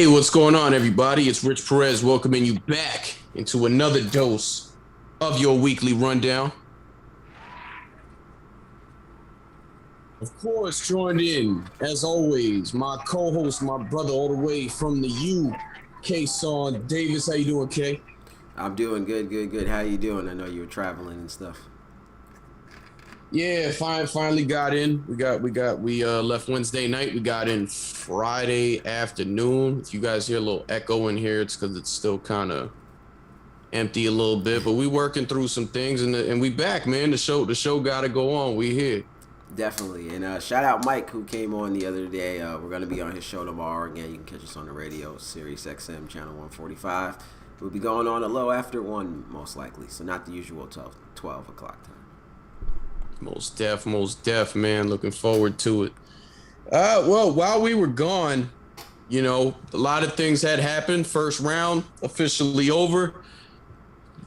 Hey, what's going on, everybody? It's Rich Perez welcoming you back into another dose of your weekly rundown. Of course, joined in, as always, my co-host, my brother all the way from the U, Kayson Davis. How you doing, Kay? I'm doing good. How you doing? I know you were traveling and stuff. Yeah, finally got in. We left Wednesday night. We got in Friday afternoon. If you guys hear a little echo in here, it's because it's still kind of empty a little bit, but we working through some things and we back, man. The show got to go on. We here. Definitely. And shout out Mike who came on the other day. We're going to be on his show tomorrow. Again, you can catch us on the radio, Sirius XM, channel 145. We'll be going on a little after 1, most likely. So not the usual 12 o'clock time. Most def, man. Looking forward to it. Well, while we were gone, a lot of things had happened. First round officially over.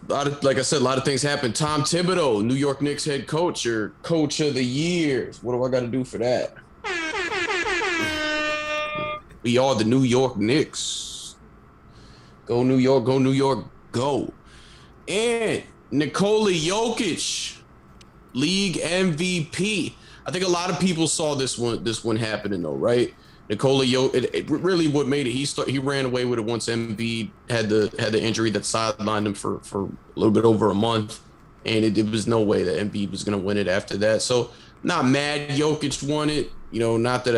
Like I said, a lot of things happened. Tom Thibodeau, New York Knicks head coach, or coach of the year. What do I got to do for that? We are the New York Knicks. Go New York, go New York, go. And Nikola Jokic, league MVP. I think a lot of people saw this one happening though, right? Nikola Jokic, it really what made it. He ran away with it once Embiid had the injury that sidelined him for a little bit over a month, and it was no way that Embiid was going to win it after that. So not mad Jokic won it. Not that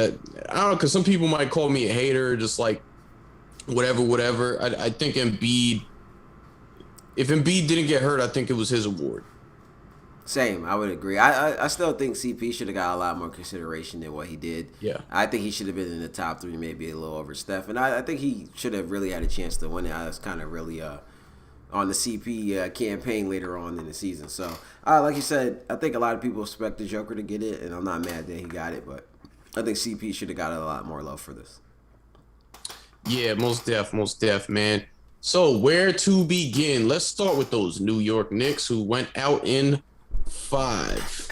I don't know, because some people might call me a hater, just like whatever. I think Embiid. If Embiid didn't get hurt, I think it was his award. Same, I would agree. I still think CP should have got a lot more consideration than what he did. Yeah. I think he should have been in the top 3, maybe a little over Steph. And I think he should have really had a chance to win it. I was kind of really on the CP campaign later on in the season. So, like you said, I think a lot of people expect the Joker to get it, and I'm not mad that he got it. But I think CP should have got a lot more love for this. Yeah, most def, man. So where to begin? Let's start with those New York Knicks who went out in 5.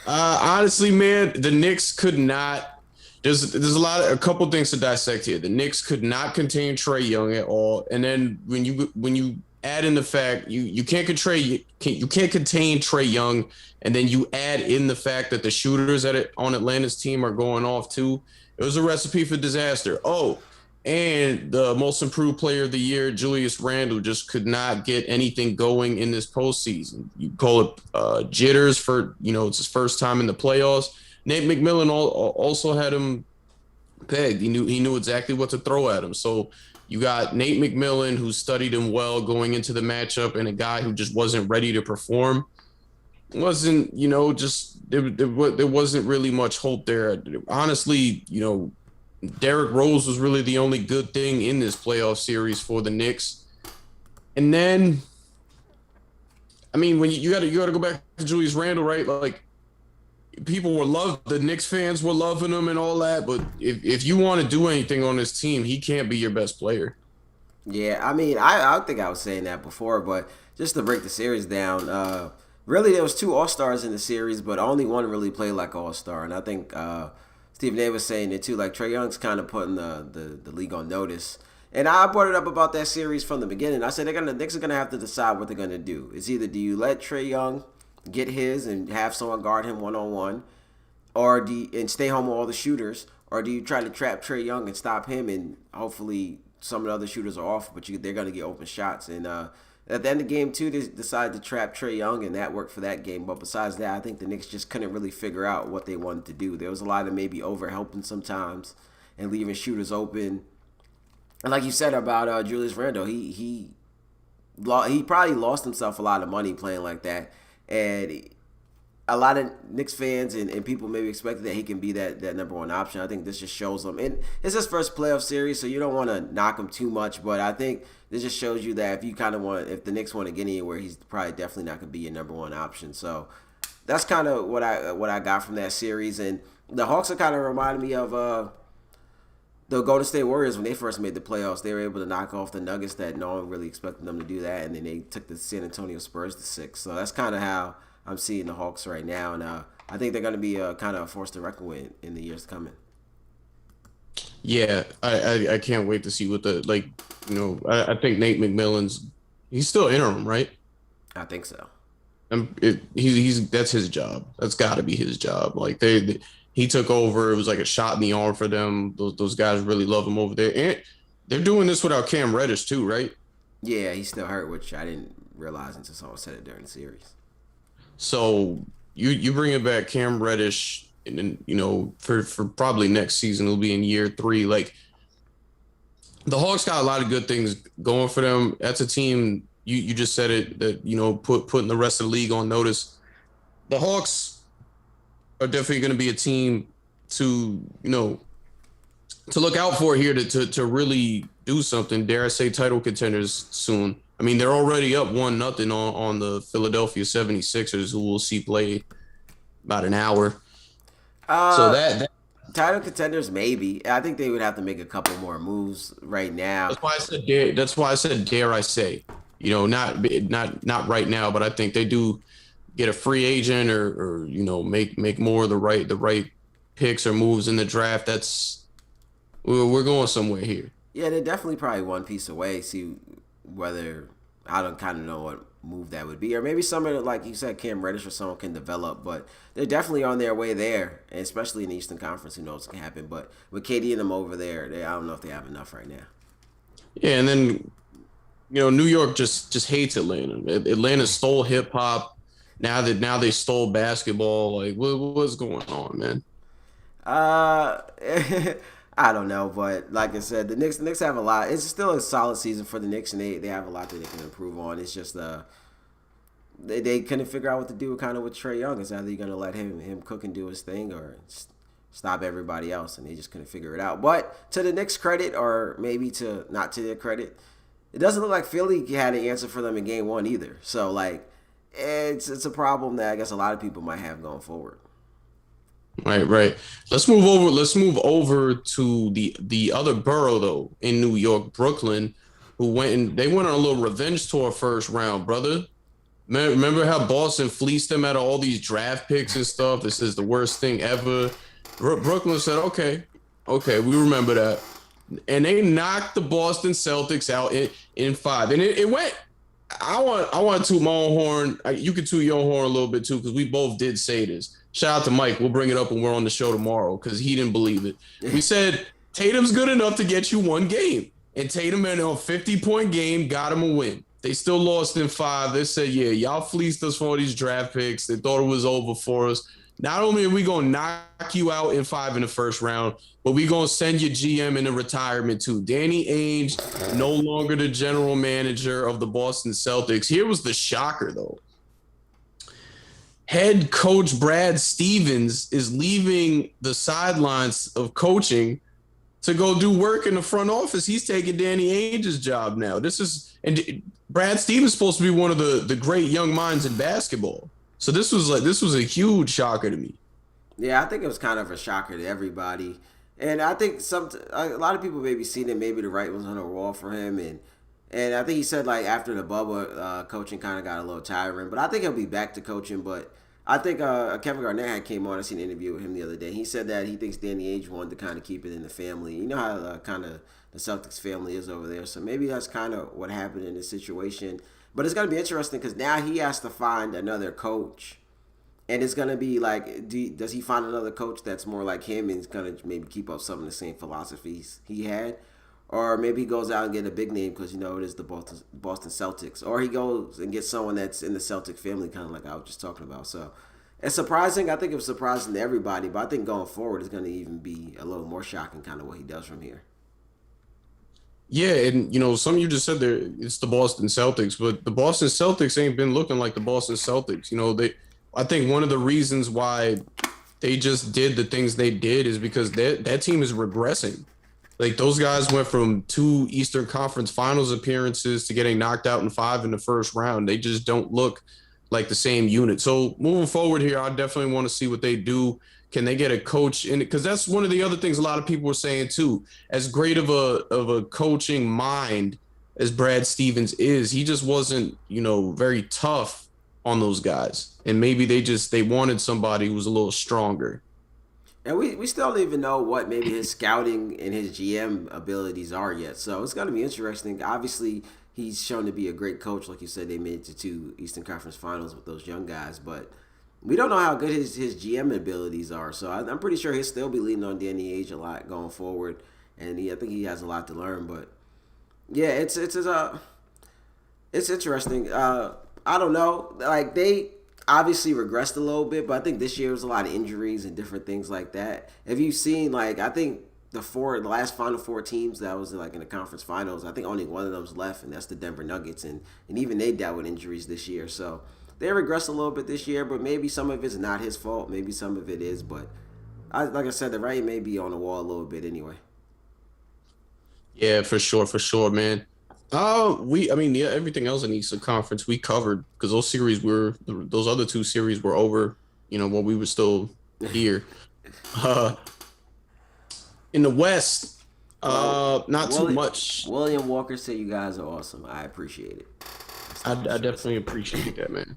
Honestly, man, the Knicks could not. There's a couple things to dissect here. The Knicks could not contain Trae Young at all, and then when you add in the fact you can't contain Trae Young, and then you add in the fact that the shooters on Atlanta's team are going off too. It was a recipe for disaster. Oh, and the most improved player of the year, Julius Randle, just could not get anything going in this postseason. You call it jitters for, it's his first time in the playoffs. Nate McMillan also had him pegged. He knew exactly what to throw at him. So you got Nate McMillan, who studied him well going into the matchup, and a guy who just wasn't ready to perform. Wasn't, just there wasn't really much hope there. Honestly, Derrick Rose was really the only good thing in this playoff series for the Knicks. And then, I mean, when you got to go back to Julius Randle, right? Like, people the Knicks fans were loving him and all that. But if you want to do anything on this team, he can't be your best player. Yeah, I mean, I think I was saying that before, but just to break the series down, really there was 2 All-Stars in the series, but only one really played like All-Star, and I think Stephen A was saying it too. Like Trae Young's kind of putting the league on notice, and I brought it up about that series from the beginning. I said the Knicks are gonna have to decide what they're gonna do. It's either do you let Trae Young get his and have someone guard him 1-on-1, or and stay home with all the shooters, or do you try to trap Trae Young and stop him, and hopefully some of the other shooters are off, but they're gonna get open shots. And at the end of game 2, they decided to trap Trae Young, and that worked for that game. But besides that, I think the Knicks just couldn't really figure out what they wanted to do. There was a lot of maybe over-helping sometimes and leaving shooters open. And like you said about Julius Randle, he probably lost himself a lot of money playing like that. And a lot of Knicks fans and people maybe expected that he can be that number 1 option. I think this just shows him. And it's his first playoff series, so you don't want to knock him too much. But I think this just shows you that if the Knicks want to get anywhere, he's probably definitely not going to be your number 1 option. So that's kind of what I got from that series. And the Hawks are kind of reminding me of the Golden State Warriors when they first made the playoffs. They were able to knock off the Nuggets that no one really expected them to do that, and then they took the San Antonio Spurs to 6. So that's kind of how I'm seeing the Hawks right now, and I think they're going to be kind of a force to reckon with in the years coming. Yeah, I can't wait to see what the like. I think Nate McMillan's he's still interim, right? I think so. He's that's his job. That's got to be his job. Like he took over. It was like a shot in the arm for them. Those guys really love him over there, and they're doing this without Cam Reddish too, right? Yeah, he's still hurt, which I didn't realize until someone said it during the series. So you bring it back Cam Reddish, and then for probably next season it'll be in year 3. Like the Hawks got a lot of good things going for them. That's a team. You just said it that putting the rest of the league on notice. The Hawks are definitely going to be a team to to look out for here to really do something. Dare I say, title contenders soon. I mean, they're already up 1-0 on the Philadelphia 76ers, who we'll see play about an hour. So Uh, that Title contenders, maybe. I think they would have to make a couple more moves right now. that's why I said dare. That's why I said dare I say. Not right now, but I think they do get a free agent or make more of the right picks or moves in the draft. That's we're going somewhere here. Yeah, they're definitely probably one piece away. See whether I don't kind of know what move that would be, or maybe somebody like you said, Cam Reddish or someone can develop. But they're definitely on their way there, and especially in the Eastern Conference. Who knows what can happen? But with KD and them over there, I don't know if they have enough right now. Yeah, and then New York just hates Atlanta. Atlanta stole hip hop. Now they stole basketball. Like what's going on, man? Uh, I don't know, but like I said, the Knicks have a lot. It's still a solid season for the Knicks, and they have a lot that they can improve on. It's just they couldn't figure out what to do kind of with Trey Young. It's either you're gonna let him cook and do his thing, or stop everybody else, and they just couldn't figure it out. But to the Knicks' credit, or maybe to not to their credit, it doesn't look like Philly had an answer for them in Game 1 either. So like, it's a problem that I guess a lot of people might have going forward. Right, right. Let's move over. Let's move over to the other borough though in New York, Brooklyn, who they went on a little revenge tour first round, brother. Remember how Boston fleeced them out of all these draft picks and stuff? This is the worst thing ever. Brooklyn said, okay, we remember that, and they knocked the Boston Celtics out in 5, and it went. I want to toot my own horn. You can toot your own horn a little bit too, because we both did say this. Shout out to Mike. We'll bring it up when we're on the show tomorrow because he didn't believe it. We said Tatum's good enough to get you one game, and Tatum in a 50-point game got him a win. They still lost in 5. They said, yeah, y'all fleeced us for all these draft picks. They thought it was over for us. Not only are we going to knock you out in 5 in the first round, but we going to send your GM into retirement too. Danny Ainge, no longer the general manager of the Boston Celtics. Here was the shocker, though. Head coach Brad Stevens is leaving the sidelines of coaching to go do work in the front office. He's taking Danny Ainge's job now. And Brad Stevens is supposed to be one of the great young minds in basketball. So this was a huge shocker to me. Yeah, I think it was kind of a shocker to everybody, and I think a lot of people maybe seen it. Maybe the right was on the wall for him, and I think he said like after the bubble, coaching kind of got a little tiring. But I think he'll be back to coaching. But I think Kevin Garnett had came on. I seen an interview with him the other day. He said that he thinks Danny Ainge wanted to kind of keep it in the family. You know how kind of the Celtics family is over there. So maybe that's kind of what happened in this situation. But it's going to be interesting because now he has to find another coach. And it's going to be like, does he find another coach that's more like him and is going to maybe keep up some of the same philosophies he had? Or maybe he goes out and get a big name because, it is the Boston Celtics. Or he goes and gets someone that's in the Celtic family, kind of like I was just talking about. So it's surprising. I think it was surprising to everybody. But I think going forward, it's going to even be a little more shocking kind of what he does from here. Yeah, and some of you just said there it's the Boston Celtics, but the Boston Celtics ain't been looking like the Boston Celtics. I think one of the reasons why they just did the things they did is because that team is regressing. Like those guys went from 2 Eastern Conference Finals appearances to getting knocked out in 5 in the first round. They just don't look like the same unit. So moving forward here, I definitely want to see what they do. Can they get a coach in it? Because that's one of the other things a lot of people were saying too. As great of a coaching mind as Brad Stevens is, he just wasn't, very tough on those guys. And maybe they wanted somebody who was a little stronger. And we still don't even know what maybe his scouting and his GM abilities are yet. So it's going to be interesting. Obviously, he's shown to be a great coach. Like you said, they made it to 2 Eastern Conference Finals with those young guys. But we don't know how good his GM abilities are. So I'm pretty sure he'll still be leaning on Danny Ainge a lot going forward. And I think he has a lot to learn. But yeah, it's interesting. I don't know. Like they obviously regressed a little bit, but I think this year was a lot of injuries and different things like that. Have you seen like I think the last Final Four teams that was like in the conference finals, I think only one of them's left, and that's the Denver Nuggets, and even they dealt with injuries this year. So they regressed a little bit this year, but maybe some of it's not his fault. Maybe some of it is, but like I said, the writing may be on the wall a little bit anyway. Yeah, for sure, man. I mean, yeah, everything else in the Eastern Conference we covered because those other two series were over. While we were still here. Uh, in the West, Well, not too much. William Walker said you guys are awesome. I appreciate it. That's I all I'm trying to definitely say. appreciate that, man.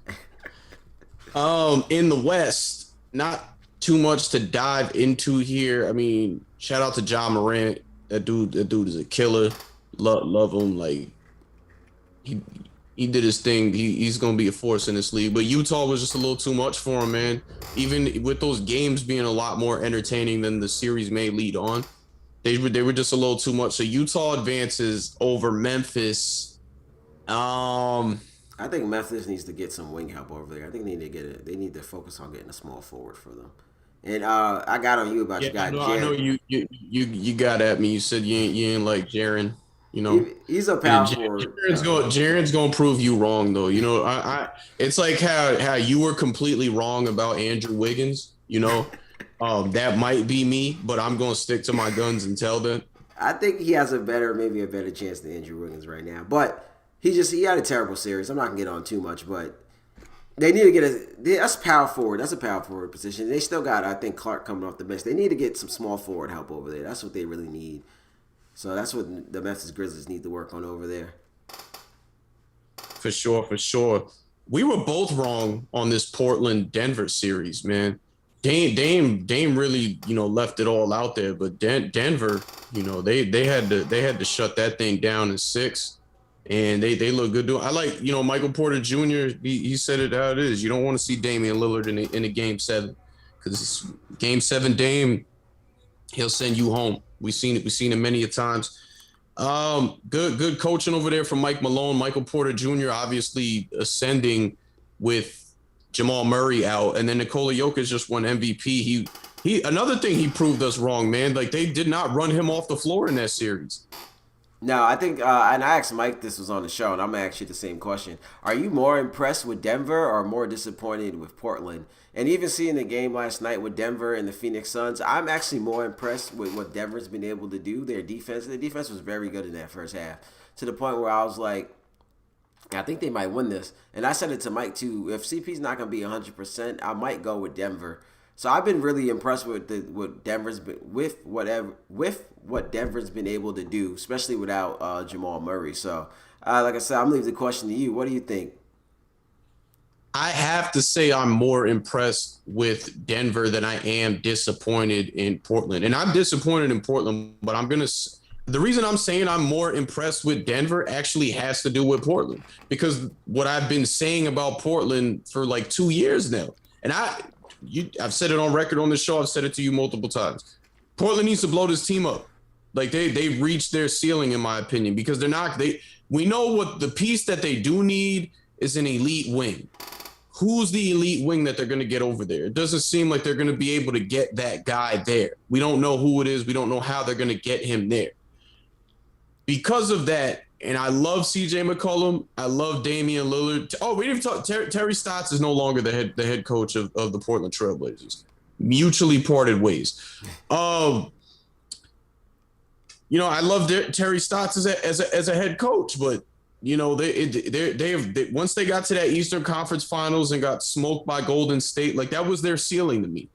In the West, not too much to dive into here. I mean, shout out to John Morant. That dude is a killer. Love him. Like he he did his thing. He's gonna be a force in this league. But Utah was just a little too much for him, man. Even with those games being a lot more entertaining than the series may lead on, they were just a little too much. So Utah advances over Memphis. I think Memphis needs to get some wing help over there. I think they need to get it. They need to focus on getting a small forward for them. And I got on you about Yeah, your I guy know. I know Jared. you got at me. You said you ain't like Jaren. You know, He's a and power forward. Jaren's gonna prove you wrong though. It's like how you were completely wrong about Andrew Wiggins. That might be me, but I'm gonna stick to my guns and tell them. I think he has maybe a better chance than Andrew Wiggins right now. But he had a terrible series. I'm not gonna get on too much, but they need to get that's power forward. That's a power forward position. They still got, I think, Clark coming off the bench. They need to get some small forward help over there. That's what they really need. So that's what the Memphis Grizzlies need to work on over there. For sure, for sure. We were both wrong on this Portland Denver series, man. Dame really, left it all out there. But Denver, they had to shut that thing down in six, and they look good doing. I like, Michael Porter Jr. He said it how it is. You don't want to see Damian Lillard in a game seven, because game seven Dame, he'll send you home. We've seen it many a times. Good coaching over there from Mike Malone. Michael Porter Jr. obviously ascending with Jamal Murray out, and then Nikola Jokic just won MVP. He another thing he proved us wrong, man. Like they did not run him off the floor in that series. No, I think, and I asked Mike this was on the show, and I'm gonna ask you the same question. Are you more impressed with Denver or more disappointed with Portland? And even seeing the game last night with Denver and the Phoenix Suns, I'm actually more impressed with what Denver's been able to do. Their defense was very good in that first half, to the point where I was like, I think they might win this. And I said it to Mike too. If CP's not gonna be 100%, I might go with Denver. So I've been really impressed with what Denver's been able to do, especially without Jamal Murray. So, like I said, I'm leaving the question to you. What do you think? I have to say I'm more impressed with Denver than I am disappointed in Portland. And I'm disappointed in Portland, but the reason I'm saying I'm more impressed with Denver actually has to do with Portland, because what I've been saying about Portland for like 2 years now, and I've said it on record on this show. I've said it to you multiple times. Portland needs to blow this team up. Like they've reached their ceiling, in my opinion, because we know what the piece that they do need is an elite wing. Who's the elite wing that they're going to get over there? It doesn't seem like they're going to be able to get that guy there. We don't know who it is. We don't know how they're going to get him there. Because of that, and I love CJ McCollum. I love Damian Lillard. Oh, we didn't even talk. Terry Stotts is no longer the head coach of the Portland Trailblazers. Mutually parted ways. I love Terry Stotts as a head coach, but they once they got to that Eastern Conference Finals and got smoked by Golden State, like that was their ceiling to me.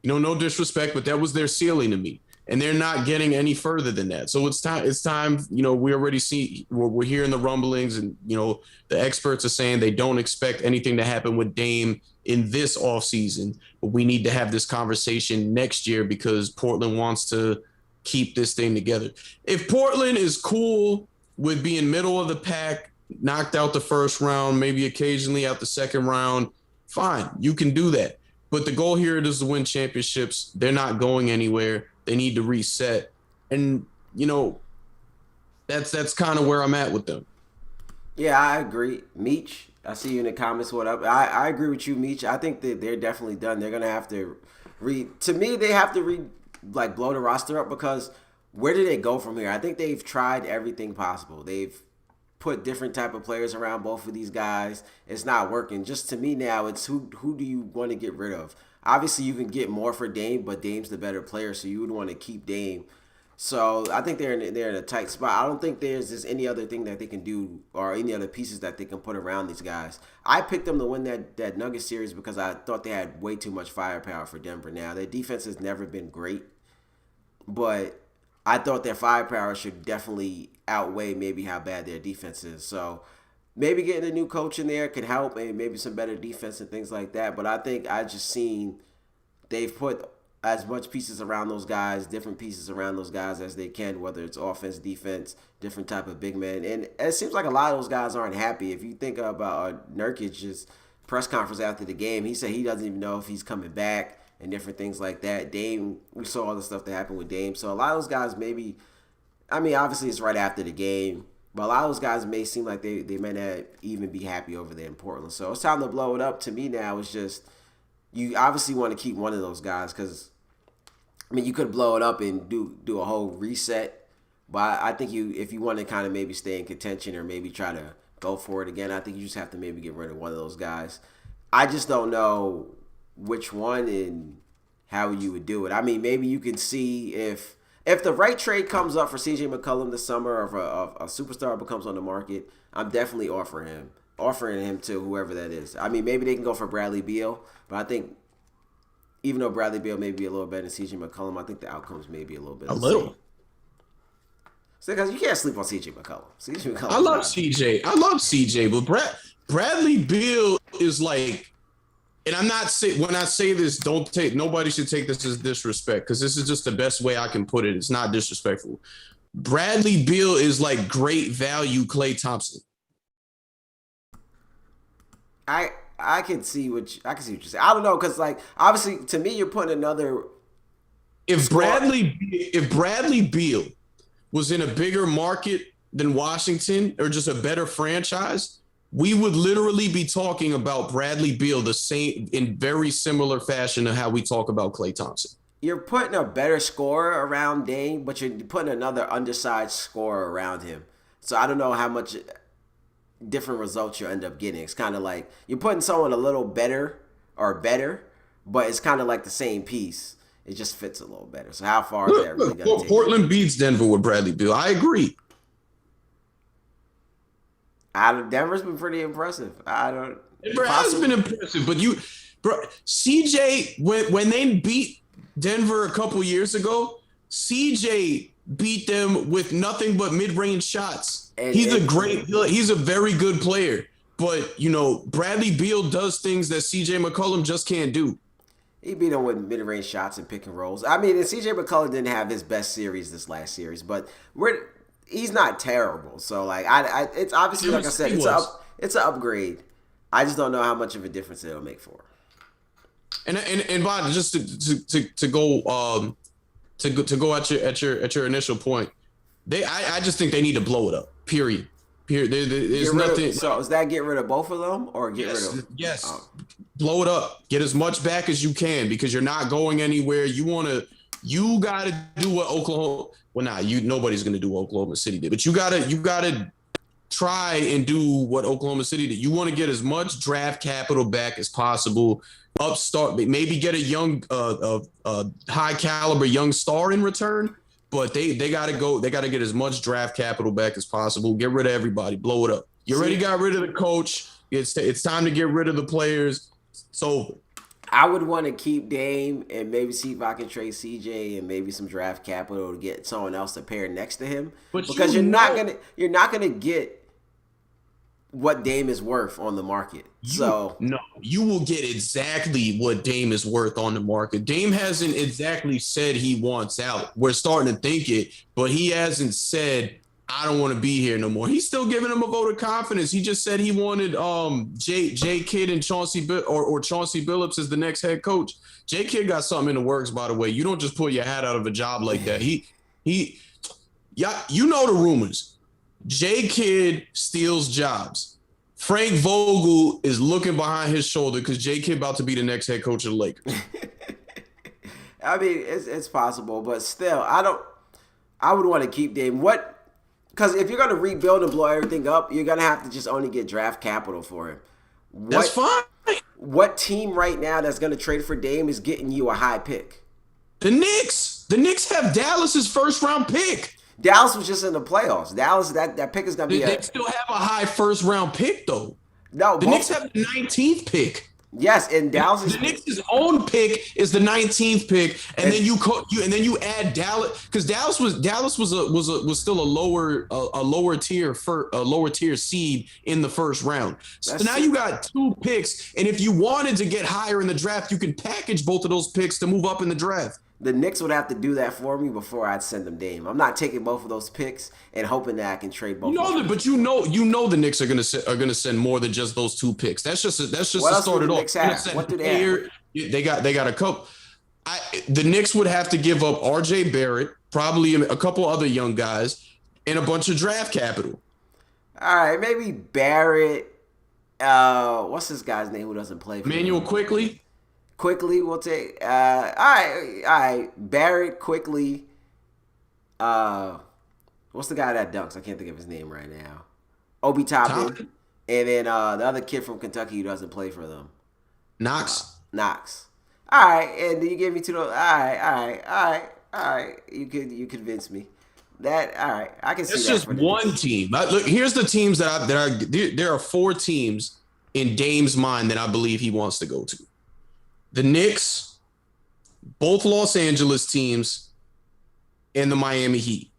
No disrespect, but that was their ceiling to me. and they're not getting any further than that. So it's time. It's time. We already see we're hearing the rumblings, and the experts are saying they don't expect anything to happen with Dame in this offseason, but we need to have this conversation next year because Portland wants to keep this thing together. If Portland is cool with being middle of the pack, knocked out the first round, maybe occasionally out the second round, fine, you can do that. But the goal here is to win championships. They're not going anywhere. They need to reset. And, that's kind of where I'm at with them. Yeah, I agree. Meech, I see you in the comments. What up? I agree with you, Meech. I think that they're definitely done. They're going to have to to me, they have to blow the roster up because where do they go from here? I think they've tried everything possible. They've put different type of players around both of these guys. It's not working. Just to me now, it's who do you want to get rid of? Obviously, you can get more for Dame, but Dame's the better player, so you would want to keep Dame. So I think they're in a tight spot. I don't think there's just any other thing that they can do or any other pieces that they can put around these guys. I picked them to win that Nuggets series because I thought they had way too much firepower for Denver. Now their defense has never been great, but I thought their firepower should definitely outweigh maybe how bad their defense is. So maybe getting a new coach in there could help, and maybe some better defense and things like that. But I think I just seen they've put as much pieces around those guys, different pieces around those guys as they can, whether it's offense, defense, different type of big men. And it seems like a lot of those guys aren't happy. If you think about Nurkic's press conference after the game, he said he doesn't even know if he's coming back and different things like that. Dame, we saw all the stuff that happened with Dame. So a lot of those guys maybe, obviously it's right after the game, but a lot of those guys may seem like they may not even be happy over there in Portland. So it's time to blow it up. To me now, it's just you obviously want to keep one of those guys because, you could blow it up and do a whole reset. But I think if you want to kind of maybe stay in contention or maybe try to go for it again, I think you just have to maybe get rid of one of those guys. I just don't know which one and how you would do it. Maybe you can see if the right trade comes up for CJ McCollum this summer, or if a superstar becomes on the market, I'm definitely offering him to whoever that is. Maybe they can go for Bradley Beal, but I think even though Bradley Beal may be a little better than CJ McCollum, I think the outcomes may be a little bit a little. Because you can't sleep on CJ McCollum. CJ McCollum. I love CJ, but Bradley Beal is like, and I'm not saying when I say this, nobody should take this as disrespect because this is just the best way I can put it. It's not disrespectful. Bradley Beal is like great value Klay Thompson. I can see what you're saying. I don't know because obviously to me you're putting another. If Bradley Beal was in a bigger market than Washington or just a better franchise, we would literally be talking about Bradley Beal the same in very similar fashion to how we talk about Klay Thompson. You're putting a better scorer around Dame, but you're putting another undersized scorer around him. So I don't know how much different results you end up getting. It's kind of like you're putting someone a little better, but it's kind of like the same piece. It just fits a little better. So how far is that really going to take? Portland beats Denver with Bradley Beal. I agree. Denver's been pretty impressive. Denver has been impressive, but CJ, when they beat Denver a couple years ago, CJ beat them with nothing but mid-range shots. He's a very good player, but Bradley Beal does things that CJ McCollum just can't do. He beat him with mid-range shots and pick and rolls. And CJ McCollum didn't have his best series this last series, but he's not terrible. So it's obviously like I said, it's an upgrade. I just don't know how much of a difference it'll make for him. And Bob, just to go at your initial point, I just think they need to blow it up. Period. There's nothing. So is that get rid of both of them or get rid of? Yes. Blow it up. Get as much back as you can because you're not going anywhere. You got to do what Oklahoma. Well, nobody's going to do what Oklahoma City did, but you got to try and do what Oklahoma City did. You want to get as much draft capital back as possible. Upstart, maybe get a young, high caliber young star in return. But they got to go. They got to get as much draft capital back as possible. Get rid of everybody. Blow it up. You already got rid of the coach. It's time to get rid of the players. It's over. I would want to keep Dame and maybe see if I can trade CJ and maybe some draft capital to get someone else to pair next to him. But Because you're not gonna get what Dame is worth on the market. You will get exactly what Dame is worth on the market. Dame hasn't exactly said he wants out. We're starting to think it, but he hasn't said I don't want to be here no more. He's still giving him a vote of confidence. He just said he wanted J Kidd and Chauncey Billups as the next head coach. J Kidd got something in the works, by the way. You don't just pull your hat out of a job like that. Yeah, you know the rumors. J Kidd steals jobs. Frank Vogel is looking behind his shoulder because J Kidd about to be the next head coach of the Lakers. I mean, it's possible, but still, I would want to keep Dame. Because if you're going to rebuild and blow everything up, you're going to have to just only get draft capital for him. That's fine. What team right now that's going to trade for Dame is getting you a high pick? The Knicks. The Knicks have Dallas's first round pick. Dallas was just in the playoffs. Dallas, that pick is going to be They still have a high first round pick, though. No, the Knicks have the 19th pick. Yes, and Dallas the Knicks' own pick is the 19th pick, and then you add Dallas because Dallas was still a lower tier seed in the first round. So now you got 2 picks, and if you wanted to get higher in the draft, you can package both of those picks to move up in the draft. The Knicks would have to do that for me before I'd send them Dame. I'm not taking both of those picks and hoping that I can trade both. But you know the Knicks are gonna send more than just those 2 picks. That's just to start it off. What do they have? They got a couple. The Knicks would have to give up R.J. Barrett, probably a couple other young guys, and a bunch of draft capital. All right, maybe Barrett. What's this guy's name who doesn't play for Manuel Quickly? Quickly, we'll take. All right. Barrett, Quickly. What's the guy that dunks? I can't think of his name right now. Obi Toppin. And then the other kid from Kentucky who doesn't play for them. Knox. All right, and then you gave me 2. All right. You convinced me. All right. I can see it's that. It's just one team. Look, here's the teams there are 4 teams in Dame's mind that I believe he wants to go to. The Knicks, both Los Angeles teams, and the Miami Heat.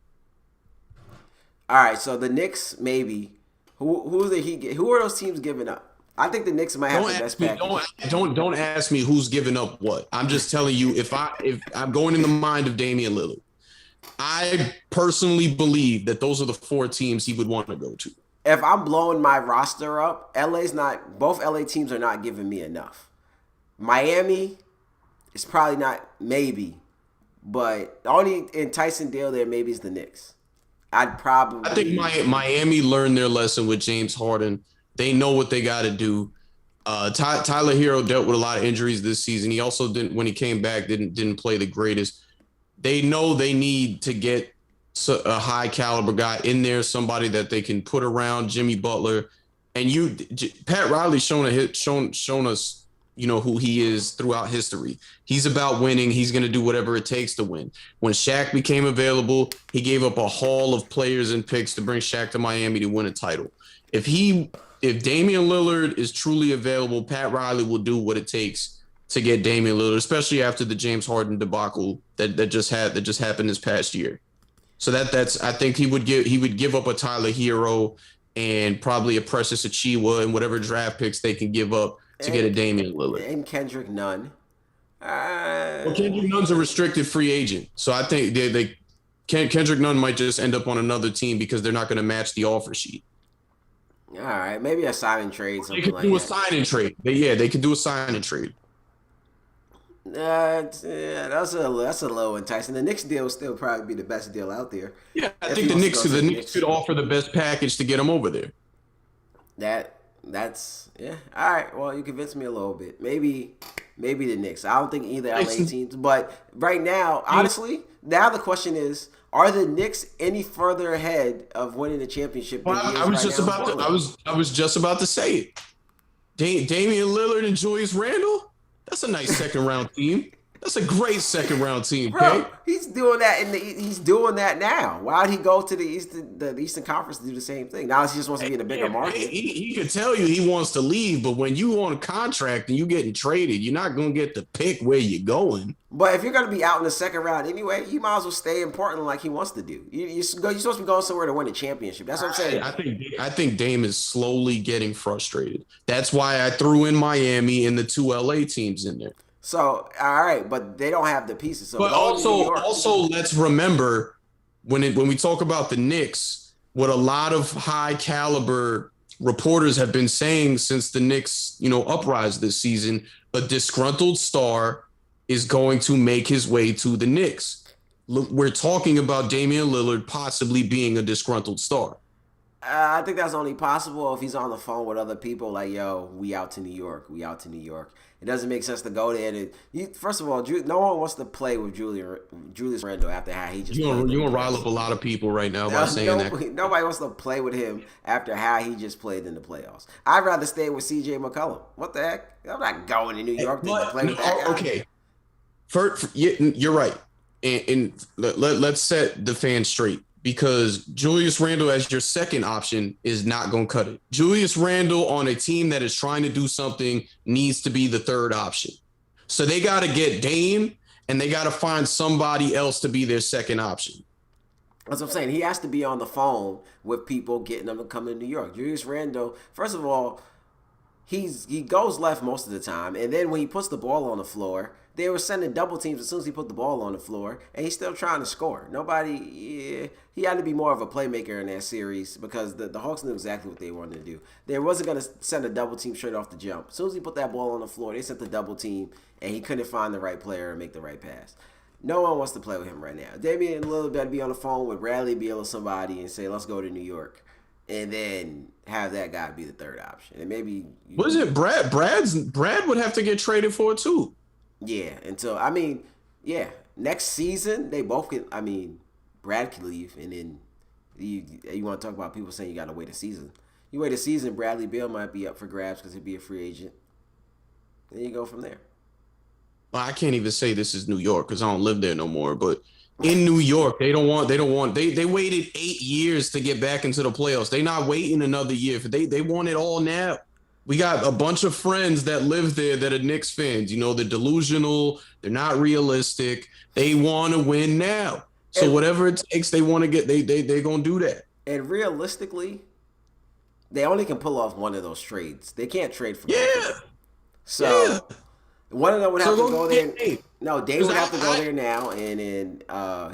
All right, so the Knicks maybe. Who are those teams giving up? I think the Knicks might have the best package. Don't ask me who's giving up what. I'm just telling you if I'm going in the mind of Damian Lillard. I personally believe that those are the 4 teams he would want to go to. If I'm blowing my roster up, both LA teams are not giving me enough. Miami is probably not, maybe, but the only enticing deal there maybe is the Knicks. I think Miami learned their lesson with James Harden. They know what they got to do. Tyler Hero dealt with a lot of injuries this season. He also when he came back, didn't play the greatest. They know they need to get a high caliber guy in there, somebody that they can put around Jimmy Butler. And Pat Riley's shown us, who he is throughout history. He's about winning. He's going to do whatever it takes to win. When Shaq became available, he gave up a haul of players and picks to bring Shaq to Miami to win a title. If Damian Lillard is truly available, Pat Riley will do what it takes to get Damian Lillard, especially after the James Harden debacle that just happened this past year. So I think he would give up a Tyler Hero and probably a Precious Achiuwa and whatever draft picks they can give up to get a Damian Lillard. And Kendrick Nunn. Kendrick Nunn's a restricted free agent. So I think Kendrick Nunn might just end up on another team because they're not going to match the offer sheet. All right. Maybe a sign and trade. They could do a sign and trade. They could do a sign and trade. That's a little enticing. The Knicks deal will still probably be the best deal out there. Yeah, I think the Knicks could offer the best package to get him over there. That's yeah. All right. Well, you convinced me a little bit. Maybe the Knicks. I don't think either LA teams. But right now, honestly, now the question is: are the Knicks any further ahead of winning the championship? Well, I was just about to say it. Damian Lillard and Julius Randle. That's a nice second round team. That's a great second round team, Bro, Kay. he's doing that he's doing that now. Why'd he go to the Eastern Conference to do the same thing? Now he just wants to be in a bigger market. He could tell you he wants to leave, but when you on a contract and you getting traded, you're not gonna get to pick where you're going. But if you're going to be out in the second round anyway, you might as well stay in Portland like he wants to do. You're supposed to be going somewhere to win a championship. That's what I'm saying. I think Dame is slowly getting frustrated. That's why I threw in Miami and the two LA teams in there. So all right, but they don't have the pieces. So But also let's remember when we talk about the Knicks, what a lot of high caliber reporters have been saying since the Knicks, uprise this season, a disgruntled star is going to make his way to the Knicks. Look, we're talking about Damian Lillard possibly being a disgruntled star. I think that's only possible if he's on the phone with other people like, yo, we out to New York. We out to New York. It doesn't make sense to go there. First of all, no one wants to play with Julius Randle after how he just You're going to rile up a lot of people right now by saying that. Nobody wants to play with him after how he just played in the playoffs. I'd rather stay with CJ McCollum. What the heck? I'm not going to New York to play with that guy. Okay. You're right. And let's set the fans straight. Because Julius Randle as your second option is not going to cut it. Julius Randle on a team that is trying to do something needs to be the third option. So they got to get Dame and they got to find somebody else to be their second option. That's what I'm saying. He has to be on the phone with people getting them to come to New York. Julius Randle, first of all, he goes left most of the time. And then when he puts the ball on the floor, they were sending double teams as soon as he put the ball on the floor, and he's still trying to score. He had to be more of a playmaker in that series because the Hawks knew exactly what they wanted to do. They wasn't going to send a double team straight off the jump. As soon as he put that ball on the floor, they sent the double team, and he couldn't find the right player and make the right pass. No one wants to play with him right now. Damian Lillard better be on the phone with Bradley Beal or somebody and say, let's go to New York. And then have that guy be the third option. And maybe... What is it? Brad would have to get traded for it too. Yeah, next season they both can. Brad can leave, and then you want to talk about people saying you got to wait a season. You wait a season, Bradley Beal might be up for grabs because he'd be a free agent. Then you go from there. Well, I can't even say this is New York because I don't live there no more. But in New York, they waited 8 years to get back into the playoffs. They not waiting another year. They want it all now. We got a bunch of friends that live there that are Knicks fans. They're delusional. They're not realistic. They want to win now. So whatever it takes, they want to get. They're gonna do that. And realistically, they only can pull off one of those trades. They can't trade for. So one of them would have to go there. No, Dave would have to go there now, and then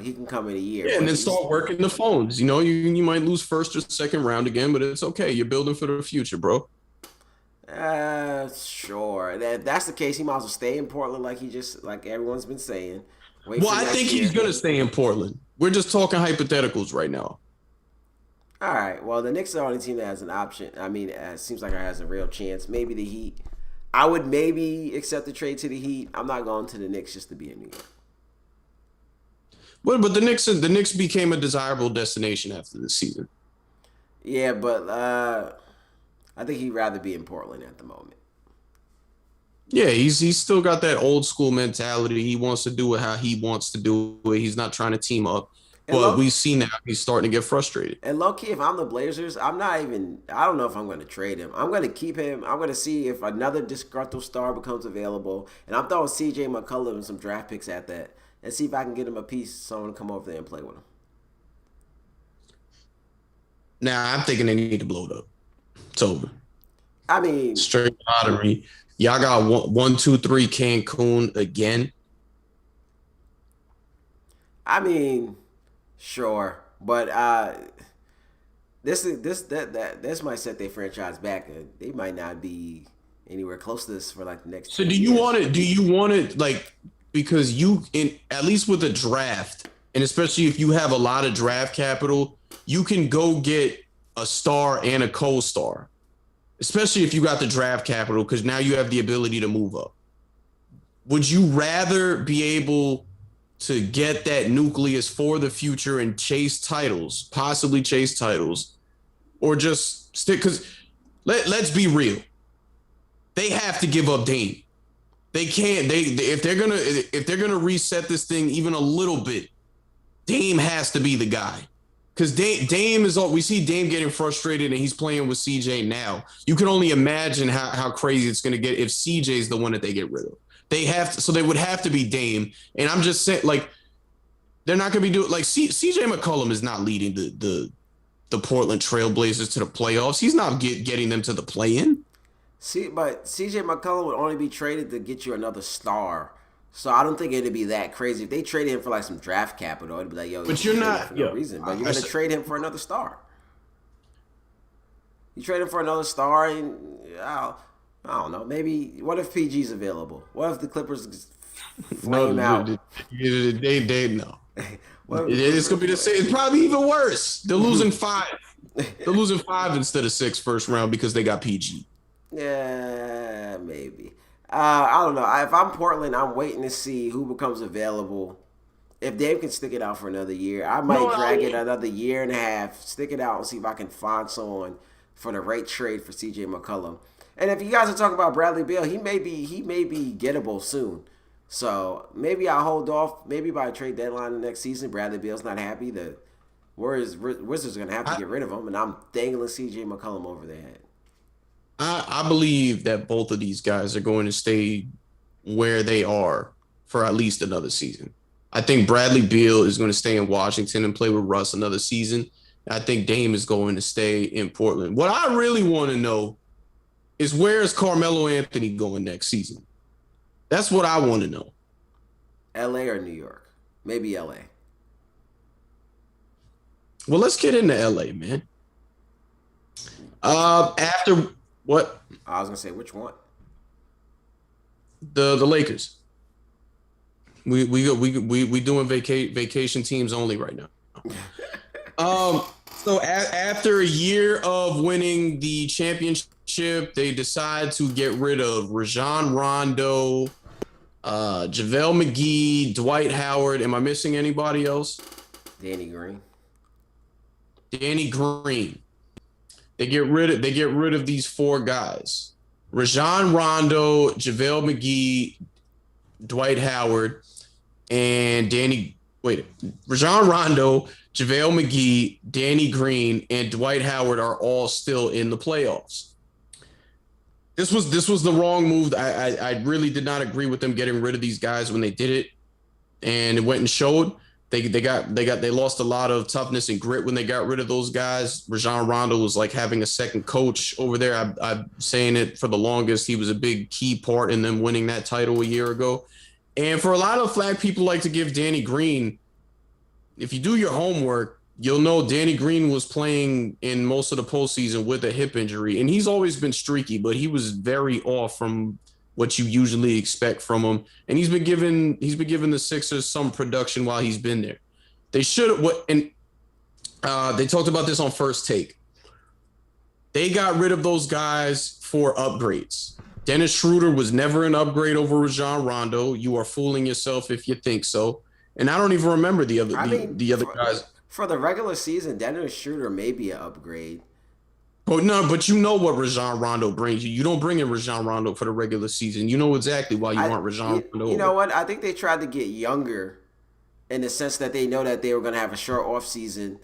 he can come in a year. Yeah, and then start working the phones. You might lose first or second round again, but it's okay. You're building for the future, bro. Sure. If that's the case, he might as well stay in Portland like everyone's been saying. I think he's going to stay in Portland. We're just talking hypotheticals right now. All right. Well, the Knicks are the only team that has an option. It seems like it has a real chance. Maybe the Heat. I would maybe accept the trade to the Heat. I'm not going to the Knicks just to be in New York. But the Knicks became a desirable destination after this season. Yeah, but I think he'd rather be in Portland at the moment. Yeah, he's still got that old school mentality. He wants to do it how he wants to do it. He's not trying to team up. But we've seen that he's starting to get frustrated. And low-key, if I'm the Blazers, I don't know if I'm going to trade him. I'm going to keep him. I'm going to see if another disgruntled star becomes available. And I'm throwing CJ McCollum and some draft picks at that. And see if I can get him a piece, someone to come over there and play with him. Now, I'm thinking they need to blow it up. It's over. Straight lottery. Y'all got 1, 2, 3 Cancun again. Sure, but this might set their franchise back. They might not be anywhere close to this for like the next. So do you want it? Do you want it because at least with a draft, and especially if you have a lot of draft capital, you can go get a star and a co-star. Especially if you got the draft capital, because now you have the ability to move up. Would you rather be able to get that nucleus for the future and possibly chase titles, or just stick? Because let's be real. They have to give up Dame. They can't. They if they're gonna reset this thing even a little bit, Dame has to be the guy. Because Dame is all we see Dame getting frustrated and he's playing with CJ now. You can only imagine how crazy it's going to get if CJ is the one that they get rid of. They have to, so they would have to be Dame. And I'm just saying, like, they're not going to be doing like CJ McCollum is not leading the Portland Trailblazers to the playoffs. He's not getting them to the play-in. See, but CJ McCollum would only be traded to get you another star. So I don't think it'd be that crazy. If they traded him for like some draft capital, it'd be like, yo, but you're not for no reason. But you're gonna trade him for another star. You trade him for another star, and I don't know. Maybe what if PG's available? What if the Clippers flame out? They no. It's gonna be the same. It's probably even worse. They're losing 5. They're losing 5 instead of 6 first round because they got PG. Yeah, maybe. I don't know. If I'm Portland, I'm waiting to see who becomes available. If Dave can stick it out for another year, I might drag it another year and a half, stick it out and see if I can find someone for the right trade for CJ McCollum. And if you guys are talking about Bradley Beal, he may be gettable soon. So maybe I'll hold off. Maybe by trade deadline the next season, Bradley Beal's not happy. The Wizards are going to have to get rid of him, and I'm dangling CJ McCollum over their head. I believe that both of these guys are going to stay where they are for at least another season. I think Bradley Beal is going to stay in Washington and play with Russ another season. I think Dame is going to stay in Portland. What I really want to know is where is Carmelo Anthony going next season? That's what I want to know. LA or New York? Maybe LA. Well, let's get into LA, man. After what? I was gonna say which one? The Lakers. We doing vacation teams only right now. So after a year of winning the championship, they decide to get rid of Rajon Rondo, JaVale McGee, Dwight Howard. Am I missing anybody else? Danny Green. They get rid of these 4 guys. Rajon Rondo, JaVale McGee, Dwight Howard, and Rajon Rondo, JaVale McGee, Danny Green, and Dwight Howard are all still in the playoffs. This was the wrong move. I really did not agree with them getting rid of these guys when they did it, and it went and showed. They lost a lot of toughness and grit when they got rid of those guys. Rajon Rondo was like having a second coach over there. I'm saying it for the longest. He was a big key part in them winning that title a year ago. And for a lot of flag people like to give Danny Green, if you do your homework, you'll know Danny Green was playing in most of the postseason with a hip injury. And he's always been streaky, but he was very off from what you usually expect from him. And he's been giving the Sixers some production while he's been there. They should they talked about this on First Take. They got rid of those guys for upgrades. Dennis Schroeder was never an upgrade over Rajon Rondo. You are fooling yourself if you think so. And I don't even remember the other guys. For the regular season, Dennis Schroeder may be an upgrade. But you know what Rajon Rondo brings you. You don't bring in Rajon Rondo for the regular season. You know exactly why you want Rajon Rondo. You know what? I think they tried to get younger in the sense that they know that they were going to have a short off season.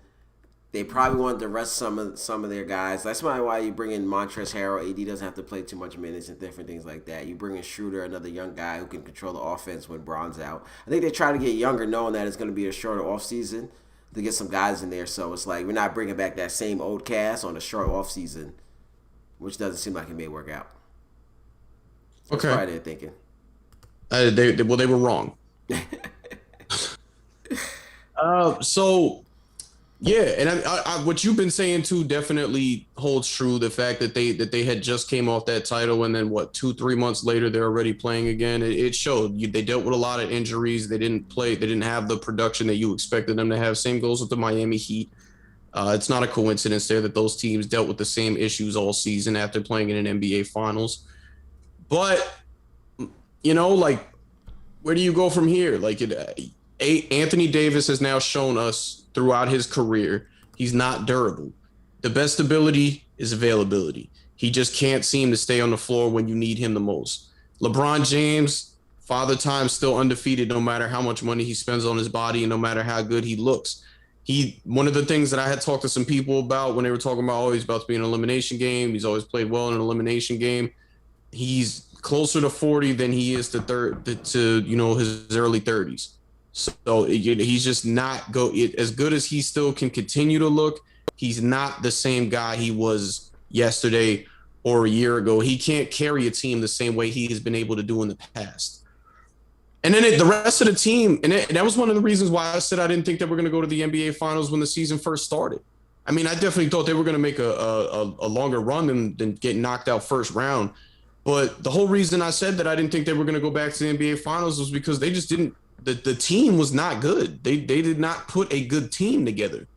They probably wanted to rest some of their guys. That's why you bring in Montrezl Harrell. AD doesn't have to play too much minutes and different things like that. You bring in Schroeder, another young guy who can control the offense when Bron's out. I think they try to get younger knowing that it's going to be a shorter off season to get some guys in there. So it's like we're not bringing back that same old cast on a short off season, which doesn't seem like it may work out. That's okay. That's probably they're thinking. They were wrong. Yeah, and I, what you've been saying too definitely holds true. The fact that they had just came off that title and then 2-3 months later they're already playing again. It showed. They dealt with a lot of injuries. They didn't play. They didn't have the production that you expected them to have. Same goes with the Miami Heat. It's not a coincidence there that those teams dealt with the same issues all season after playing in an NBA Finals. But where do you go from here? Anthony Davis has now shown us throughout his career he's not durable. The best ability is availability. He just can't seem to stay on the floor when you need him the most. LeBron James, father time, still undefeated, no matter how much money he spends on his body and no matter how good he looks. One of the things that I had talked to some people about when they were talking about, oh, he's about to be in an elimination game. He's always played well in an elimination game. He's closer to 40 than he is to his early 30s. So he's just not as good as he still can continue to look. He's not the same guy he was yesterday or a year ago. He can't carry a team the same way he has been able to do in the past. And then the rest of the team, and that was one of the reasons why I said I didn't think they were going to go to the NBA Finals when the season first started. I mean, I definitely thought they were going to make a longer run than get knocked out first round. But the whole reason I said that I didn't think they were going to go back to the NBA Finals was because they just didn't. The team was not good. They did not put a good team together.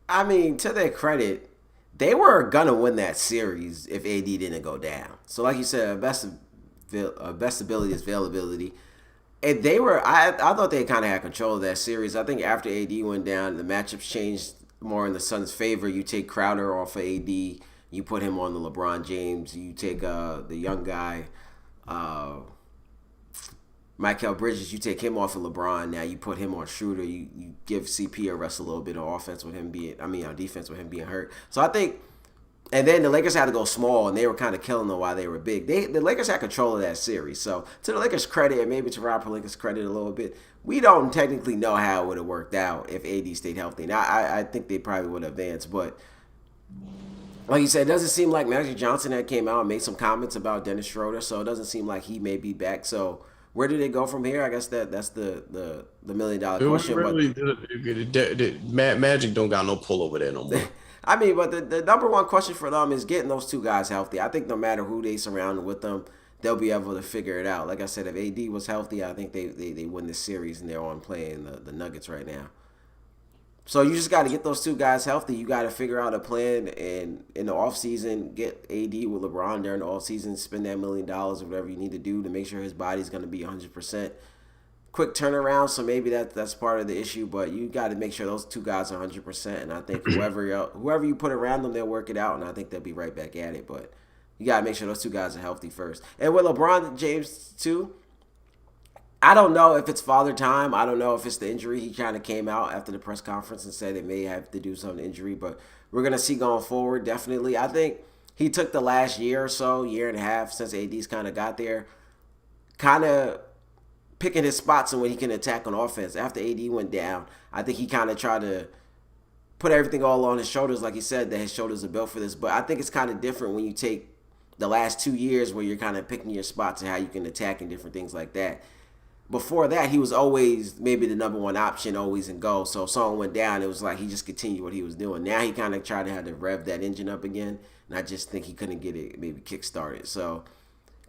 I mean, to their credit, they were gonna win that series if AD didn't go down. So, like you said, best ability is availability. And they were, I thought they kind of had control of that series. I think after AD went down, the matchups changed more in the Suns' favor. You take Crowder off of AD, you put him on the LeBron James. You take the young guy, Michael Bridges, you take him off of LeBron. Now you put him on Schroeder. You give CP a rest a little bit on offense with him on defense with him being hurt. So I think, and then the Lakers had to go small, and they were kind of killing them while they were big. The Lakers had control of that series. So to the Lakers' credit, and maybe to Rob Pelinka's credit a little bit, we don't technically know how it would have worked out if AD stayed healthy. Now I think they probably would have advanced, but like you said, it doesn't seem like Magic Johnson had came out and made some comments about Dennis Schroeder, so it doesn't seem like he may be back. So where do they go from here? I guess that's the $1 million question. Really, Magic don't got no pull over there no more. I mean, but the number one question for them is getting those two guys healthy. I think no matter who they surround with them, they'll be able to figure it out. Like I said, if AD was healthy, I think they win this series, and they're on playing the Nuggets right now. So you just got to get those two guys healthy. You got to figure out a plan, and in the offseason, get AD with LeBron during the offseason, spend that $1 million or whatever you need to do to make sure his body's going to be 100%. Quick turnaround, so maybe that's part of the issue, but you got to make sure those two guys are 100%, and I think whoever you put around them, they'll work it out, and I think they'll be right back at it, but you got to make sure those two guys are healthy first. And with LeBron James, too, I don't know if it's father time. I don't know if it's the injury. He kind of came out after the press conference and said it may have to do some injury, but we're going to see going forward, definitely. I think he took the last year or so, year and a half since AD's kind of got there, kind of picking his spots and when he can attack on offense. After AD went down, I think he kind of tried to put everything all on his shoulders, like he said, that his shoulders are built for this. But I think it's kind of different when you take the last 2 years where you're kind of picking your spots and how you can attack and different things like that. Before that, he was always maybe the number one option, always in goal. So if someone went down, it was like he just continued what he was doing. Now he kind of tried to have to rev that engine up again, and I just think he couldn't get it maybe kick-started. So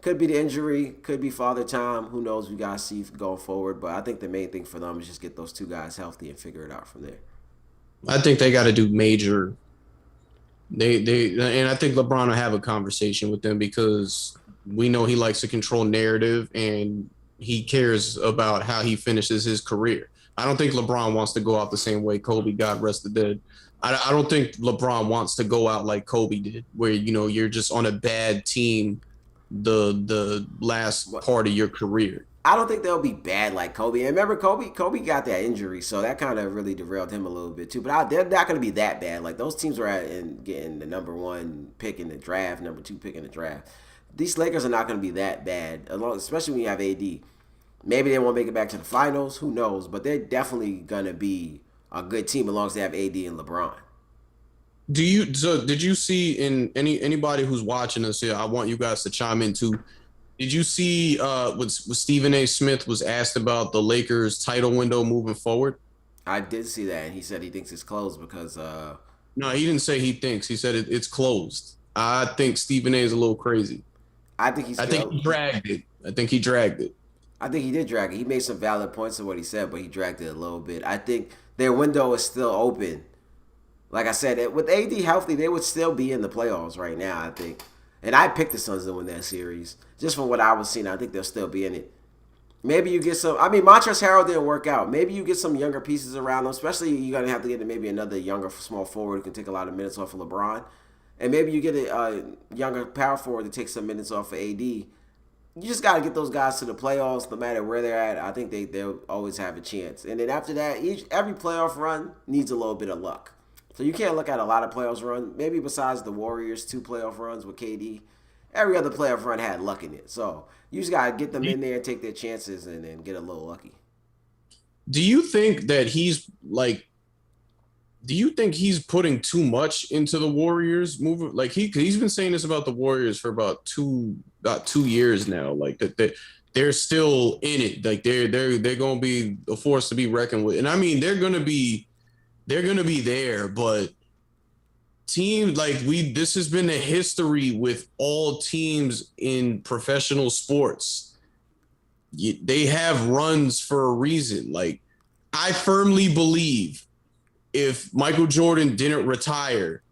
could be the injury, could be father time. Who knows? We got to see going forward. But I think the main thing for them is just get those two guys healthy and figure it out from there. I think they got to do major. And I think LeBron will have a conversation with them because we know he likes to control narrative and he cares about how he finishes his career. I don't think LeBron wants to go out the same way Kobe got rested dead. I don't think LeBron wants to go out like Kobe did, where you're just on a bad team the last part of your career. I don't think they'll be bad like Kobe. And remember, Kobe got that injury, so that kind of really derailed him a little bit too. But they're not going to be that bad. Like those teams were getting the number 1 pick in the draft, number 2 pick in the draft. These Lakers are not going to be that bad, especially when you have AD. Maybe they won't make it back to the finals. Who knows? But they're definitely going to be a good team as long as they have AD and LeBron. Did you see in anybody who's watching us here, I want you guys to chime in too. Did you see when Stephen A. Smith was asked about the Lakers title window moving forward? I did see that, and he said he thinks it's closed because no, he didn't say he thinks. He said it's closed. I think Stephen A. is a little crazy. I think he dragged it. I think he dragged it. I think he did drag it. He made some valid points of what he said, but he dragged it a little bit. I think their window is still open. Like I said, with AD healthy, they would still be in the playoffs right now, I think. And I picked the Suns to win that series. Just from what I was seeing, I think they'll still be in it. Maybe you get some... I mean, Montrezl Harrell didn't work out. Maybe you get some younger pieces around them, especially you're going to have to get maybe another younger small forward who can take a lot of minutes off of LeBron. And maybe you get a younger power forward to take some minutes off of AD. you just got to get those guys to the playoffs, no matter where they're at. I think they'll always have a chance. And then after that, every playoff run needs a little bit of luck. So you can't look at a lot of playoffs run. Maybe besides the Warriors' 2 playoff runs with KD, every other playoff run had luck in it. So you just got to get them in there and take their chances and then get a little lucky. Do you think that he's like? Do you think he's putting too much into the Warriors move? Like he's been saying this about the Warriors for about 2 years now. Like that they're still in it. Like they're gonna be a force to be reckoned with. And I mean they're gonna be there, but teams like this has been a history with all teams in professional sports. They have runs for a reason. Like I firmly believe if Michael Jordan didn't retire,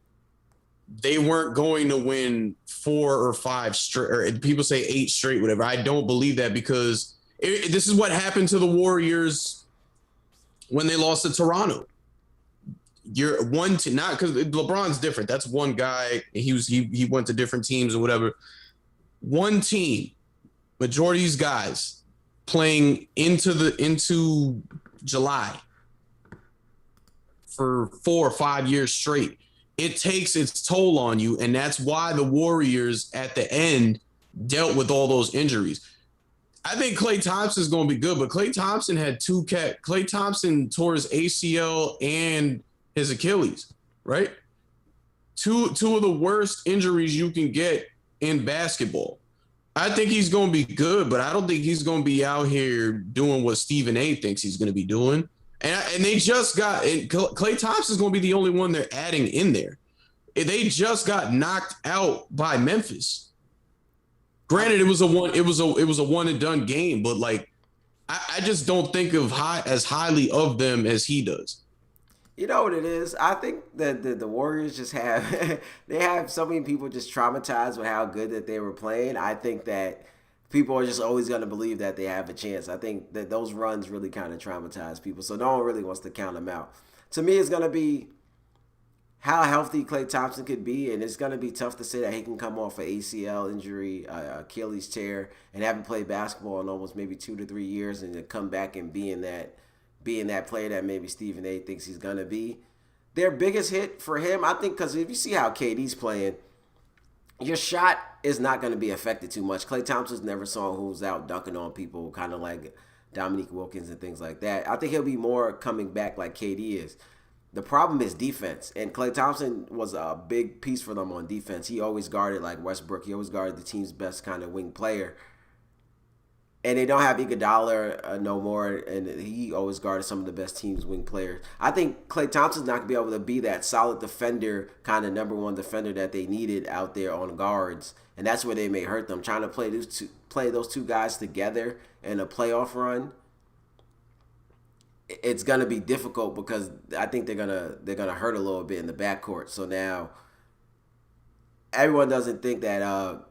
they weren't going to win 4 or 5 straight, or people say 8 straight, whatever. I don't believe that because this is what happened to the Warriors when they lost to Toronto. You're one to not because LeBron's different. That's one guy. He went to different teams or whatever. One team, majority of these guys playing into July for 4 or 5 years straight. It takes its toll on you, and that's why the Warriors at the end dealt with all those injuries. I think Klay Thompson is going to be good, but Klay Thompson had Klay Thompson tore his ACL and his Achilles, right? Two of the worst injuries you can get in basketball. I think he's going to be good, but I don't think he's going to be out here doing what Stephen A. thinks he's going to be doing. And they just got Klay Thompson's going to be the only one they're adding in there. They just got knocked out by Memphis. Granted, it was a one and done game, but like I just don't think as highly of them as he does. You know what it is? I think that the Warriors just have they have so many people just traumatized with how good that they were playing. I think that people are just always going to believe that they have a chance. I think that those runs really kind of traumatize people, so no one really wants to count them out. To me, it's going to be how healthy Klay Thompson could be, and it's going to be tough to say that he can come off an ACL injury, Achilles tear, and haven't played basketball in almost maybe 2 to 3 years, and to come back and being that player that maybe Stephen A. thinks he's going to be. Their biggest hit for him, I think, because if you see how KD's playing, your shot is not going to be affected too much. Klay Thompson's never someone who's out dunking on people, kind of like Dominique Wilkins and things like that. I think he'll be more coming back like KD is. The problem is defense, and Klay Thompson was a big piece for them on defense. He always guarded like Westbrook. He always guarded the team's best kind of wing player. And they don't have Iguodala no more, and he always guarded some of the best teams' wing players. I think Klay Thompson's not going to be able to be that solid defender, kind of number one defender that they needed out there on guards, and that's where they may hurt them. Trying to play those two guys together in a playoff run, it's going to be difficult because I think they're gonna hurt a little bit in the backcourt. So now everyone doesn't think that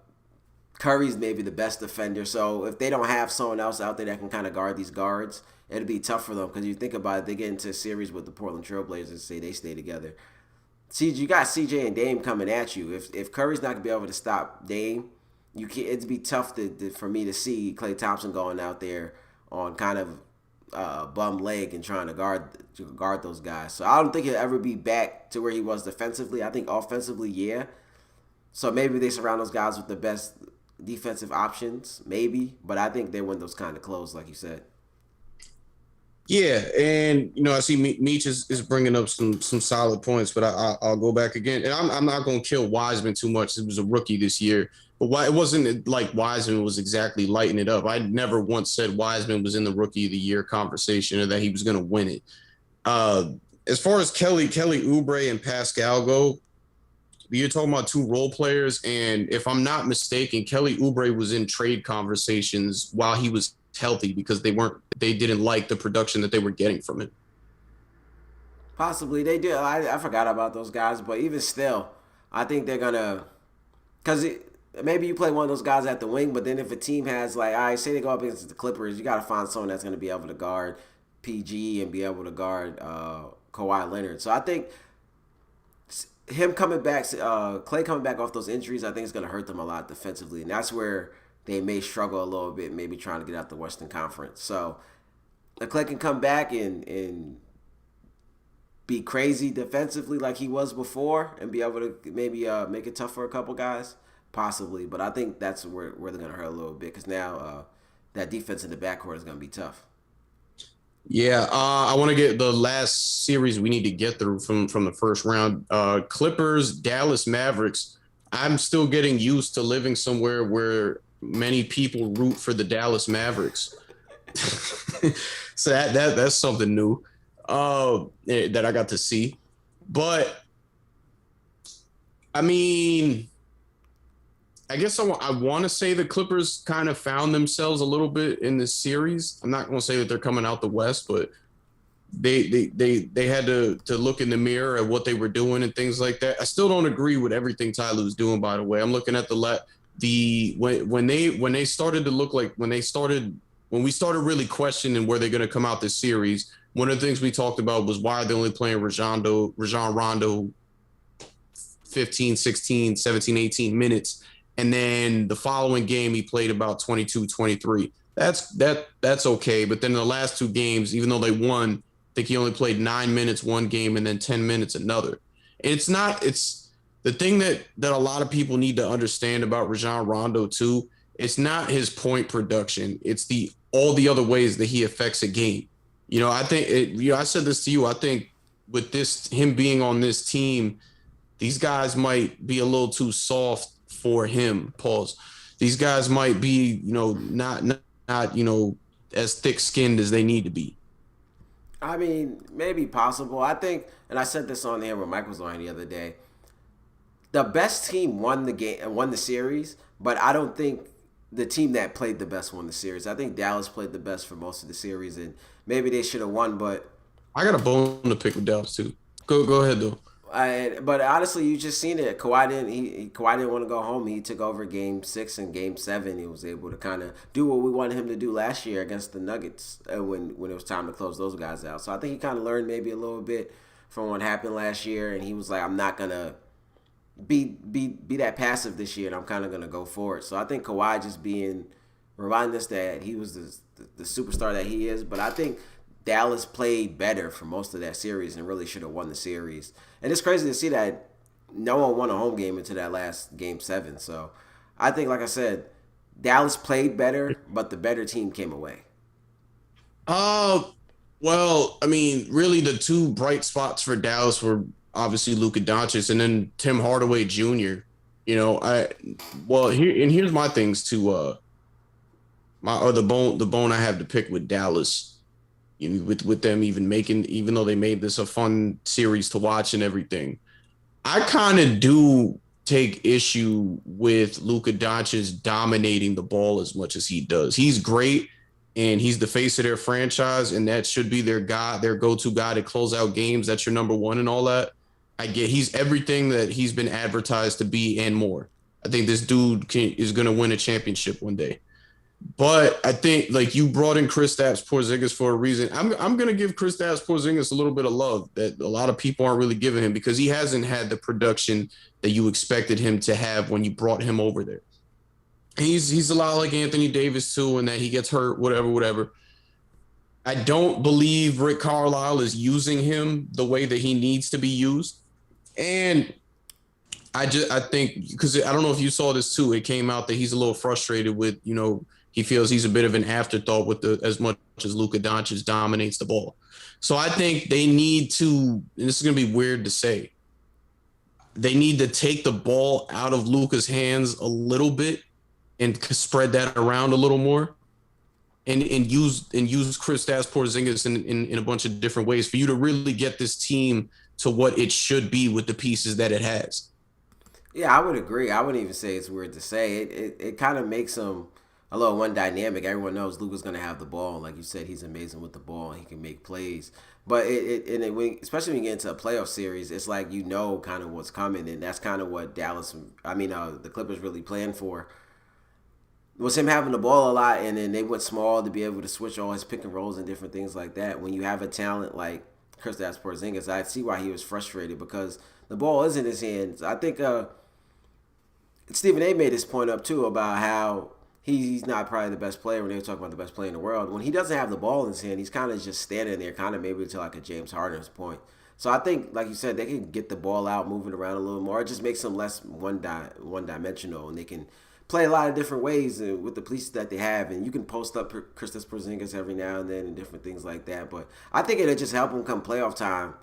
Curry's maybe the best defender. So if they don't have someone else out there that can kind of guard these guards, it'll be tough for them because you think about it, they get into a series with the Portland Trailblazers and say they stay together. See, you got CJ and Dame coming at you. If Curry's not going to be able to stop Dame, it'd be tough for me to see Klay Thompson going out there on kind of bum leg and trying to guard those guys. So I don't think he'll ever be back to where he was defensively. I think offensively, yeah. So maybe they surround those guys with the best defensive options, maybe, but I think they win those kind of close, like you said. Yeah, and I see Meech is bringing up some solid points, but I'll go back again, and I'm not going to kill Wiseman too much. He was a rookie this year, but why it wasn't like Wiseman was exactly lighting it up. I never once said Wiseman was in the Rookie of the Year conversation or that he was going to win it. As far as Kelly Oubre and Pascal go, you're talking about 2 role players, and if I'm not mistaken, Kelly Oubre was in trade conversations while he was healthy because they didn't like the production that they were getting from it. Possibly they do. I forgot about those guys, but even still, I think they're gonna, because maybe you play one of those guys at the wing, but then if a team has like, all right, say they go up against the Clippers, you got to find someone that's gonna be able to guard PG and be able to guard Kawhi Leonard. So I think him coming back, Klay coming back off those injuries, I think is going to hurt them a lot defensively. And that's where they may struggle a little bit, maybe trying to get out the Western Conference. So the Clay can come back and be crazy defensively like he was before and be able to maybe make it tough for a couple guys, possibly. But I think that's where they're going to hurt a little bit because now that defense in the backcourt is going to be tough. Yeah, I want to get the last series we need to get through from the first round. Clippers, Dallas Mavericks. I'm still getting used to living somewhere where many people root for the Dallas Mavericks. So that's something new that I got to see. But I mean, I guess I want to say the Clippers kind of found themselves a little bit in this series. I'm not going to say that they're coming out the West, but they had to look in the mirror at what they were doing and things like that. I still don't agree with everything Ty Lue's doing, by the way. I'm looking at when they started to look like when we started really questioning where they're going to come out this series. One of the things we talked about was why they're only playing Rajon Rondo 15, 16, 17, 18 minutes. And then the following game, he played about 22, 23. That's okay. But then the last two games, even though they won, I think he only played 9 minutes one game and then 10 minutes another. It's the thing that a lot of people need to understand about Rajon Rondo too. It's not his point production. It's all the other ways that he affects a game. I think I said this to you. I think with him being on this team, these guys might be a little too soft for him. Pause. These guys might be, not as thick-skinned as they need to be. I mean, maybe possible. I think, and I said this on here when Mike was on the other day. The best team won the series, but I don't think the team that played the best won the series. I think Dallas played the best for most of the series, and maybe they should have won. But I got a bone to pick with Dallas too. Go ahead though. But honestly, you just seen it. Kawhi didn't want to go home. He took over Game 6 and Game 7. He was able to kind of do what we wanted him to do last year against the Nuggets when it was time to close those guys out. So I think he kind of learned maybe a little bit from what happened last year, and he was like, I'm not gonna be that passive this year, and I'm kind of gonna go for it. So I think Kawhi just reminding us that he was the superstar that he is. But I think Dallas played better for most of that series and really should have won the series. And it's crazy to see that no one won a home game into that last Game 7. So I think, like I said, Dallas played better, but the better team came away. Well, I mean, really the two bright spots for Dallas were obviously Luka Doncic and then Tim Hardaway Jr. Here's my things to the bone I have to pick with Dallas. With them even though they made this a fun series to watch and everything, I kind of do take issue with Luka Doncic dominating the ball as much as he does. He's great, and he's the face of their franchise, and that should be their go-to guy to close out games. That's your number one and all that. I get he's everything that he's been advertised to be and more. I think this dude is going to win a championship one day. But I think, like, you brought in Kristaps Porzingis for a reason. I'm going to give Kristaps Porzingis a little bit of love that a lot of people aren't really giving him because he hasn't had the production that you expected him to have when you brought him over there. He's a lot like Anthony Davis, too, in that he gets hurt, whatever. I don't believe Rick Carlisle is using him the way that he needs to be used. And I think, because I don't know if you saw this, too, it came out that he's a little frustrated with, he feels he's a bit of an afterthought with as much as Luka Doncic dominates the ball. So I think they need to, and this is going to be weird to say, they need to take the ball out of Luka's hands a little bit and spread that around a little more and use Kristaps Porzingis in a bunch of different ways for you to really get this team to what it should be with the pieces that it has. Yeah, I would agree. I wouldn't even say it's weird to say. It kind of makes them a little one dynamic. Everyone knows Luka's going to have the ball. Like you said, he's amazing with the ball. He can make plays. But especially when you get into a playoff series, it's like kind of what's coming, and that's kind of what the Clippers really planned for. Was him having the ball a lot, and then they went small to be able to switch all his pick and rolls and different things like that. When you have a talent like Kristaps Porzingis, I see why he was frustrated because the ball is in his hands. I think Stephen A. made this point up too about how he's not probably the best player when they were talking about the best player in the world. When he doesn't have the ball in his hand, he's kind of just standing there, kind of maybe to like a James Harden's point. So I think, like you said, they can get the ball out, moving around a little more. It just makes them less one dimensional, and they can play a lot of different ways with the pieces that they have. And you can post up Kristaps Porzingis every now and then and different things like that. But I think it'll just help them come playoff time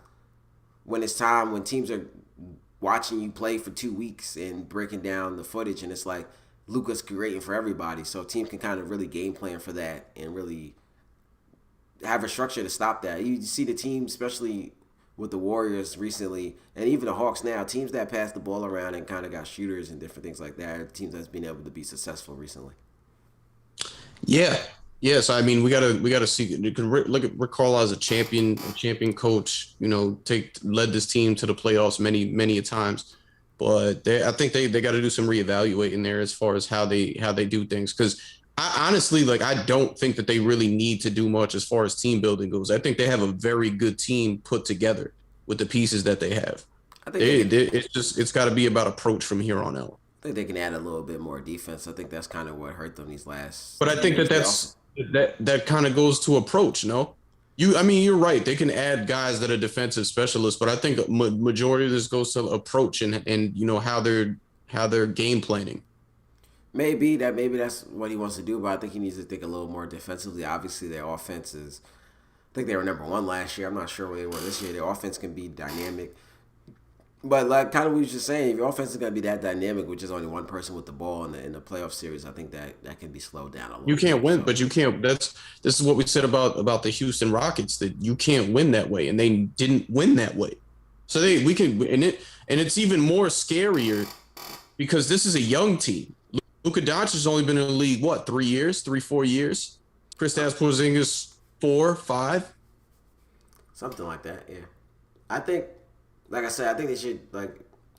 when teams are watching you play for 2 weeks and breaking down the footage, and it's like Luka's creating for everybody, so teams can kind of really game plan for that and really have a structure to stop that. You see the team, especially with the Warriors recently, and even the Hawks now, teams that pass the ball around and kind of got shooters and different things like that, are teams that's been able to be successful recently. Yeah. Yes, I mean we gotta see. You can look at Rick Carlisle as a champion coach. You know, led this team to the playoffs many a times. But I think they got to do some reevaluating there as far as how they do things. Because I honestly, like, I don't think that they really need to do much as far as team building goes. I think they have a very good team put together with the pieces that they have. I think It's got to be about approach from here on out. I think they can add a little bit more defense. I think that's kind of what hurt them these last. But I think years. that kind of goes to approach. No, I mean, you're right. They can add guys that are defensive specialists, but I think a majority of this goes to approach and you know how they're game planning. Maybe that's what he wants to do, but I think he needs to think a little more defensively. Obviously, their offense is. I think they were number one last year. I'm not sure where they were this year. Their offense can be dynamic. But like kind of what you were just saying, if your offense is going to be that dynamic, which is only one person with the ball in the playoff series, I think that can be slowed down a little. You can't win, but you can't. This is what we said about the Houston Rockets, that you can't win that way, and they didn't win that way. So we can, and it's even more scarier because this is a young team. Luka Doncic has only been in the league 4 years. Kristaps Porzingis 4, 5, something like that. Yeah, I think. Like I said, I think they should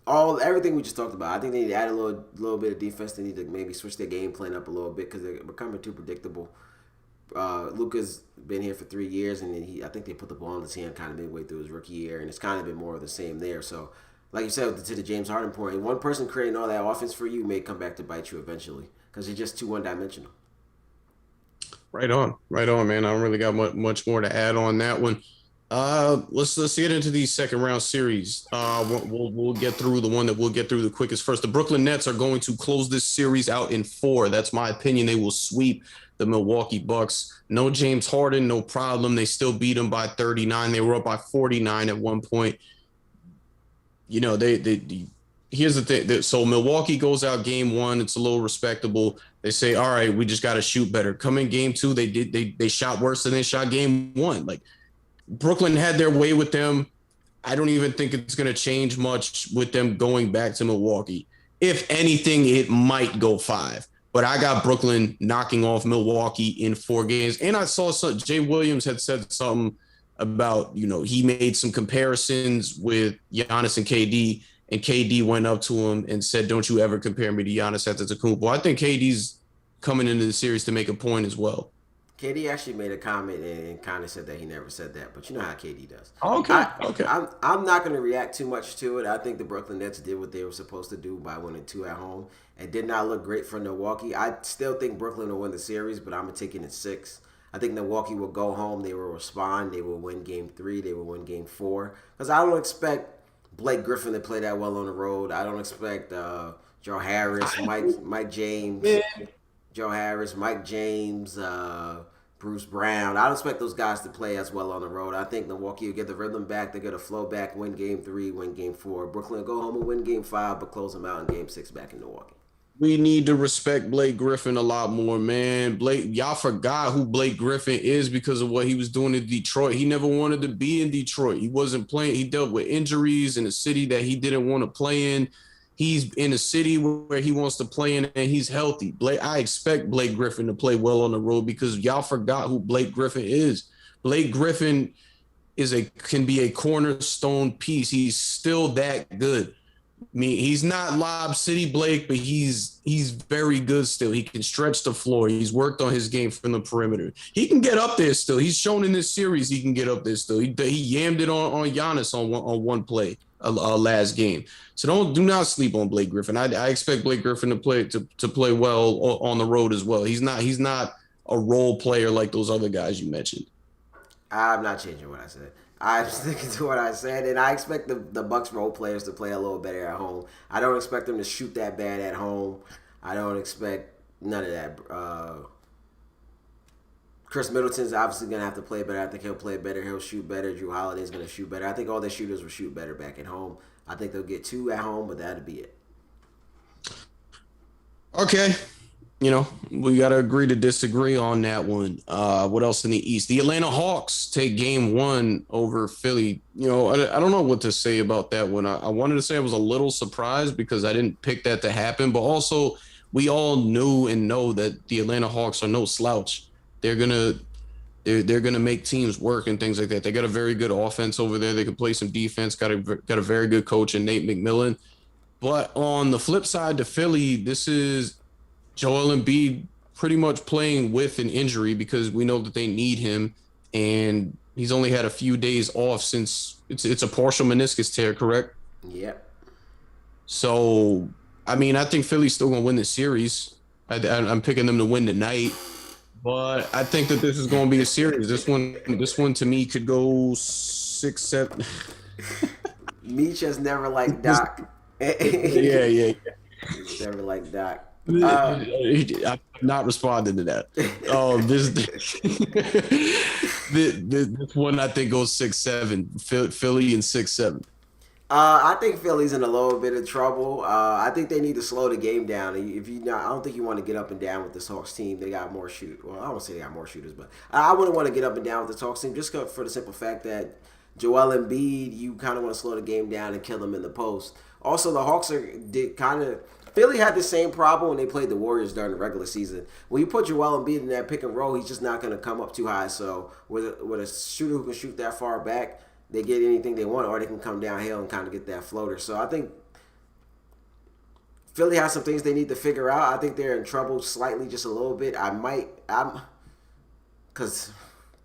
everything we just talked about. I think they need to add a little bit of defense. They need to maybe switch their game plan up a little bit because they're becoming too predictable. Luka's been here for 3 years, and then I think they put the ball in his hand kind of midway through his rookie year, and it's kind of been more of the same there. So, like you said, to the James Harden point, one person creating all that offense for you may come back to bite you eventually because you're just too one-dimensional. Right on, man. I don't really got much more to add on that one. Let's get into these second round series. We'll get through the one that we'll get through the quickest first. The Brooklyn Nets are going to close this series out in 4. That's my opinion. They will sweep the Milwaukee Bucks. No James Harden, no problem. They still beat them by 39. They were up by 49 at one point. You know, here's the thing. So Milwaukee goes out game 1. It's a little respectable. They say, all right, we just got to shoot better. Come in game 2, they shot worse than they shot game 1. Like, Brooklyn had their way with them. I don't even think it's going to change much with them going back to Milwaukee. If anything, it might go 5. But I got Brooklyn knocking off Milwaukee in 4 games. And I saw Jay Williams had said something about, you know, he made some comparisons with Giannis and KD went up to him and said, don't you ever compare me to Giannis Antetokounmpo. I think KD's coming into the series to make a point as well. KD actually made a comment and kind of said that he never said that, but you know how KD does. Okay. I'm not going to react too much to it. I think the Brooklyn Nets did what they were supposed to do by winning 2 at home. It did not look great for Milwaukee. I still think Brooklyn will win the series, but I'm going to take it in 6. I think Milwaukee will go home. They will respond. They will win game 3. They will win game 4. Because I don't expect Blake Griffin to play that well on the road. I don't expect Joe Harris, Mike James. Yeah. Joe Harris, Mike James, Bruce Brown. I don't expect those guys to play as well on the road. I think Milwaukee will get the rhythm back. They're going to flow back, win game 3, win game 4. Brooklyn will go home and win game 5, but close them out in game 6 back in Milwaukee. We need to respect Blake Griffin a lot more, man. Y'all forgot who Blake Griffin is because of what he was doing in Detroit. He never wanted to be in Detroit. He wasn't playing. He dealt with injuries in a city that he didn't want to play in. He's in a city where he wants to play in, and he's healthy. I expect Blake Griffin to play well on the road because y'all forgot who Blake Griffin is. Blake Griffin can be a cornerstone piece. He's still that good. I mean, he's not Lob City Blake, but he's very good still. He can stretch the floor. He's worked on his game from the perimeter. He can get up there still. He's shown in this series he can get up there still. He yammed it on Giannis on one play. last game. So do not sleep on Blake Griffin. I expect Blake Griffin to play well on the road as well. He's not a role player like those other guys you mentioned. I'm not changing what I said. I'm sticking to what I said, and I expect the Bucks role players to play a little better at home. I don't expect them to shoot that bad at home. I don't expect none of that. Chris Middleton's obviously going to have to play better. I think he'll play better. He'll shoot better. Drew Holiday's going to shoot better. I think all their shooters will shoot better back at home. I think they'll get 2 at home, but that'll be it. Okay. We got to agree to disagree on that one. What else in the East? The Atlanta Hawks take game 1 over Philly. I don't know what to say about that one. I wanted to say I was a little surprised because I didn't pick that to happen, but also we all knew and know that the Atlanta Hawks are no slouch. They're gonna make teams work and things like that. They got a very good offense over there. They can play some defense. Got a very good coach in Nate McMillan. But on the flip side to Philly, this is Joel Embiid pretty much playing with an injury because we know that they need him, and he's only had a few days off since it's a partial meniscus tear, correct? Yep. So, I mean, I think Philly's still gonna win the series. I'm picking them to win tonight, but I think that this is gonna be a series. This one to me could go 6-7. Meech has never liked Doc. Yeah. He's never liked Doc. I'm not responding to that. This one I think goes 6-7. Philly and 6-7. I think Philly's in a little bit of trouble. I think they need to slow the game down. I don't think you want to get up and down with this Hawks team. They got more shoot. Well, I won't say they got more shooters, but I wouldn't want to get up and down with this Hawks team just for the simple fact that Joel Embiid, you kind of want to slow the game down and kill him in the post. Also, the Hawks Philly had the same problem when they played the Warriors during the regular season. When you put Joel Embiid in that pick and roll, he's just not going to come up too high. So with a shooter who can shoot that far back, they get anything they want, or they can come downhill and kind of get that floater. So I think Philly has some things they need to figure out. I think they're in trouble slightly, just a little bit. Because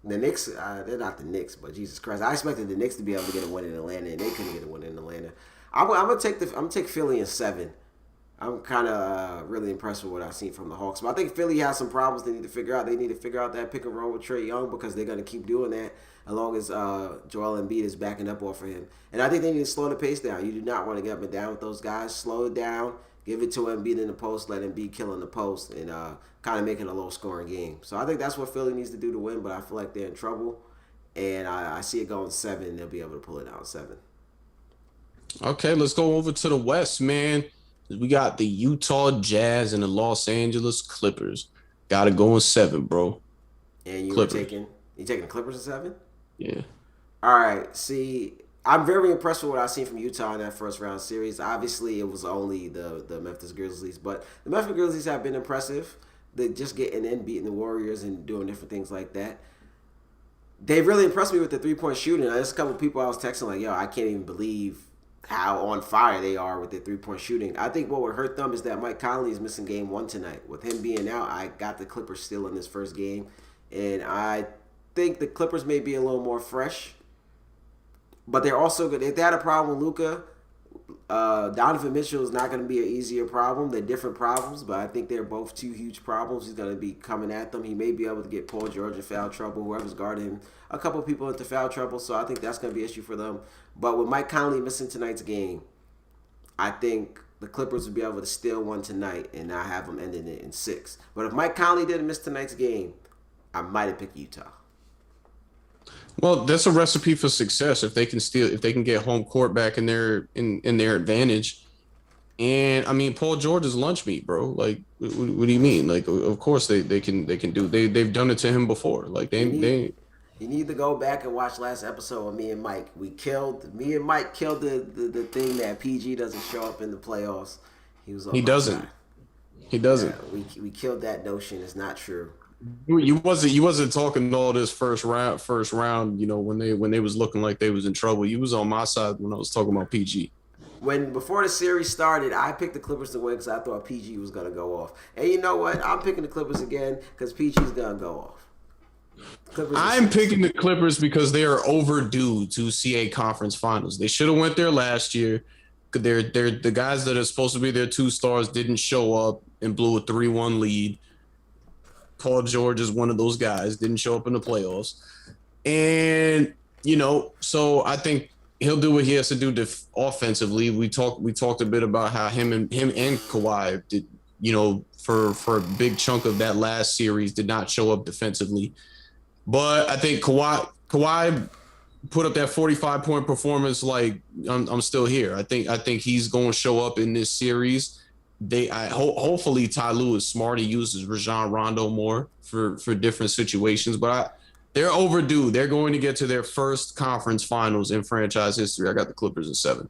the Knicks, they're not the Knicks, but Jesus Christ, I expected the Knicks to be able to get a win in Atlanta, and they couldn't get a win in Atlanta. I'm gonna take Philly in 7. I'm kind of really impressed with what I've seen from the Hawks. But I think Philly has some problems they need to figure out. They need to figure out that pick and roll with Trae Young because they're going to keep doing that as long as Joel Embiid is backing up off of him. And I think they need to slow the pace down. You do not want to get up and down with those guys. Slow it down. Give it to Embiid in the post. Let Embiid kill in the post and kind of make it a low-scoring game. So I think that's what Philly needs to do to win, but I feel like they're in trouble. And I see it going 7, and they'll be able to pull it out 7. Okay, let's go over to the West, man. We got the Utah Jazz and the Los Angeles Clippers. Got to go in 7, bro. And you taking the Clippers in 7? Yeah. All right. See, I'm very impressed with what I've seen from Utah in that first round series. Obviously, it was only the Memphis Grizzlies, but the Memphis Grizzlies have been impressive. They just getting in, beating the Warriors, and doing different things like that. They really impressed me with the 3-point shooting. There's a couple of people I was texting like, yo, I can't even believe how on fire they are with their 3-point shooting. I think what would hurt them is that Mike Conley is missing game 1 tonight. With him being out, I got the Clippers still in this first game. And I think the Clippers may be a little more fresh. But they're also good. If they had a problem with Luka, Donovan Mitchell is not going to be an easier problem. They're different problems, but I think they're both 2 huge problems. He's going to be coming at them. He may be able to get Paul George in foul trouble, whoever's guarding him. A couple of people into foul trouble, so I think that's going to be an issue for them. But with Mike Conley missing tonight's game, I think the Clippers would be able to steal one tonight and not have them ending it in 6. But if Mike Conley didn't miss tonight's game, I might have picked Utah. Well, that's a recipe for success if they can get home court back in their advantage. And I mean, Paul George is lunch meat, bro. Like, what do you mean? Like, of course they can do. They've done it to him before. Like they. You need to go back and watch last episode with me and Mike. Me and Mike killed the thing that PG doesn't show up in the playoffs. He doesn't. He doesn't. Yeah, we killed that notion. It's not true. You wasn't talking all this first round. You know, when they was looking like they was in trouble. You was on my side when I was talking about PG. Before the series started, I picked the Clippers to win because I thought PG was gonna go off. And you know what? I'm picking the Clippers again because PG's gonna go off. Clippers in I'm 6. picking the Clippers because they are overdue to see a conference finals. They should have went there last year. They're the guys that are supposed to be their 2 stars didn't show up and blew a 3-1 lead. Paul George is one of those guys, didn't show up in the playoffs. And, so I think he'll do what he has to do offensively. We talked a bit about how him and Kawhi did, for a big chunk of that last series did not show up defensively. But I think Kawhi put up that 45-point performance like I'm still here. I think he's going to show up in this series. Hopefully Ty Lue is smart. He uses Rajon Rondo more for different situations, but they're overdue. They're going to get to their first conference finals in franchise history. I got the Clippers in 7.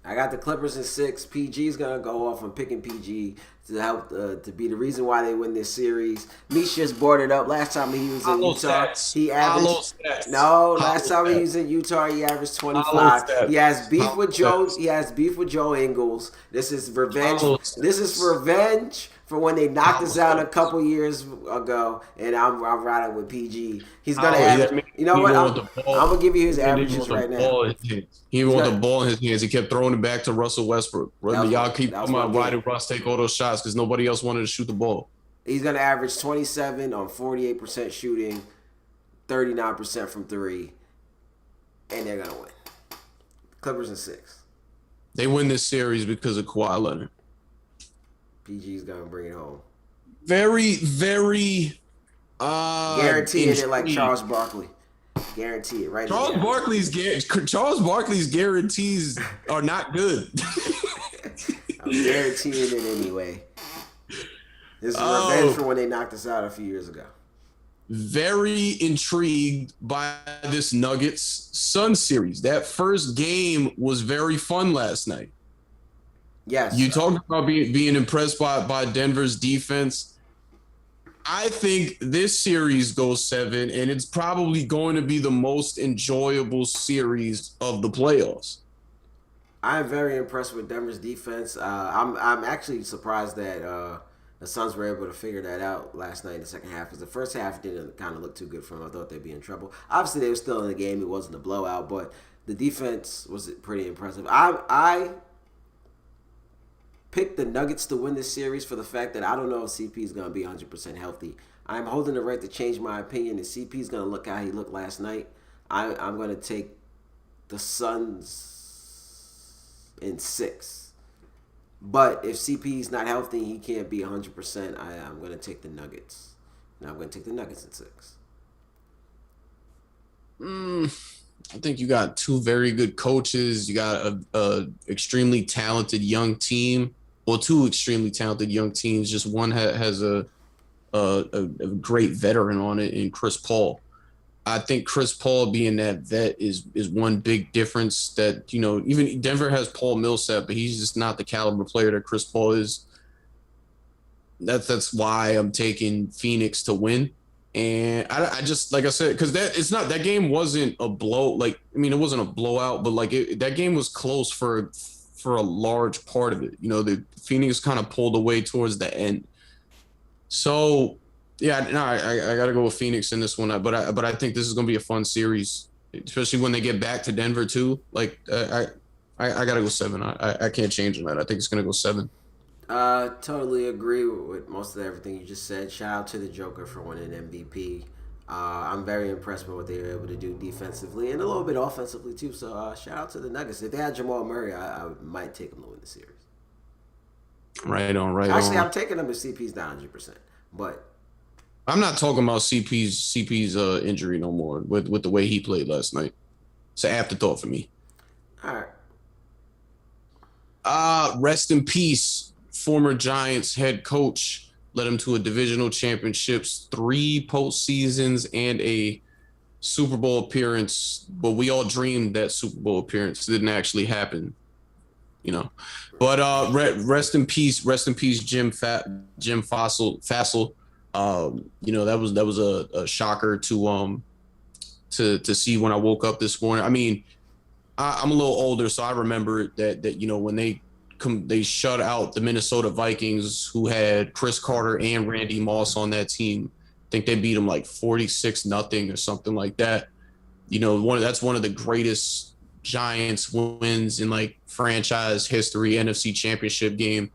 I got the Clippers in 6. PG's gonna go off. I'm picking PG to help to be the reason why they win this series. Meech just brought it up. Last time he was in Utah, he averaged. Last time he was in Utah, he averaged 25. He has beef with Joe. He has beef with Joe Ingles. This is revenge. This is revenge for when they knocked us out a couple years ago, and I'm riding with PG. He's gonna average. You know what? I'm gonna give you his averages right now. He wanted the ball in his hands. He kept throwing it back to Russell Westbrook. Y'all keep talking about why did Russ take all those shots because nobody else wanted to shoot the ball. He's gonna average 27 on 48% shooting, 39% from 3, and they're gonna win. Clippers in 6. They win this series because of Kawhi Leonard. PG's gonna bring it home. Very, very guaranteeing it like Charles Barkley. Guarantee it, right? Charles Barkley's guarantees are not good. I'm guaranteeing it anyway. This is revenge for when they knocked us out a few years ago. Very intrigued by this Nuggets Suns series. That first game was very fun last night. Yes. You talked about being impressed by Denver's defense. I think this series goes 7, and it's probably going to be the most enjoyable series of the playoffs. I'm very impressed with Denver's defense. I'm actually surprised that the Suns were able to figure that out last night in the second half because the first half didn't kind of look too good for them. I thought they'd be in trouble. Obviously, they were still in the game. It wasn't a blowout, but the defense was pretty impressive. I picked the Nuggets to win this series for the fact that I don't know if CP is going to be 100% healthy. I'm holding the right to change my opinion. If CP is going to look how he looked last night, I'm going to take the Suns in 6. But if CP is not healthy, he can't be 100%. I'm going to take the Nuggets. And I'm going to take the Nuggets in 6. I think you got 2 very good coaches. You got a extremely talented young team. Well, 2 extremely talented young teams. Just one has a great veteran on it in Chris Paul. I think Chris Paul being that vet is one big difference that, even Denver has Paul Millsap, but he's just not the caliber player that Chris Paul is. That's why I'm taking Phoenix to win. And I just, like I said, because that game wasn't a blow. Like, I mean, it wasn't a blowout, but that game was close for a large part of it. The Phoenix kind of pulled away towards the end. So, yeah, no, I got to go with Phoenix in this one. But I think this is going to be a fun series, especially when they get back to Denver too. Like, I got to go 7. I can't change on that. I think it's going to go 7. Totally agree with most of everything you just said. Shout out to the Joker for winning MVP. I'm very impressed with what they were able to do defensively and a little bit offensively too. So shout out to the Nuggets. If they had Jamal Murray, I might take them to win the series. Right on. Actually, I'm taking them if CP's not 100%. But I'm not talking about CP's injury no more with the way he played last night. It's an afterthought for me. All right. Rest in peace. Former Giants head coach, led him to a divisional championships, 3 postseasons, and a Super Bowl appearance. But we all dreamed that Super Bowl appearance didn't actually happen, But rest in peace, Jim Fassel. That was a shocker to see when I woke up this morning. I mean, I'm a little older, so I remember that when they shut out the Minnesota Vikings, who had Chris Carter and Randy Moss on that team. think they beat them like 46-0 or something like that. That's one of the greatest Giants wins in like franchise history, NFC Championship game.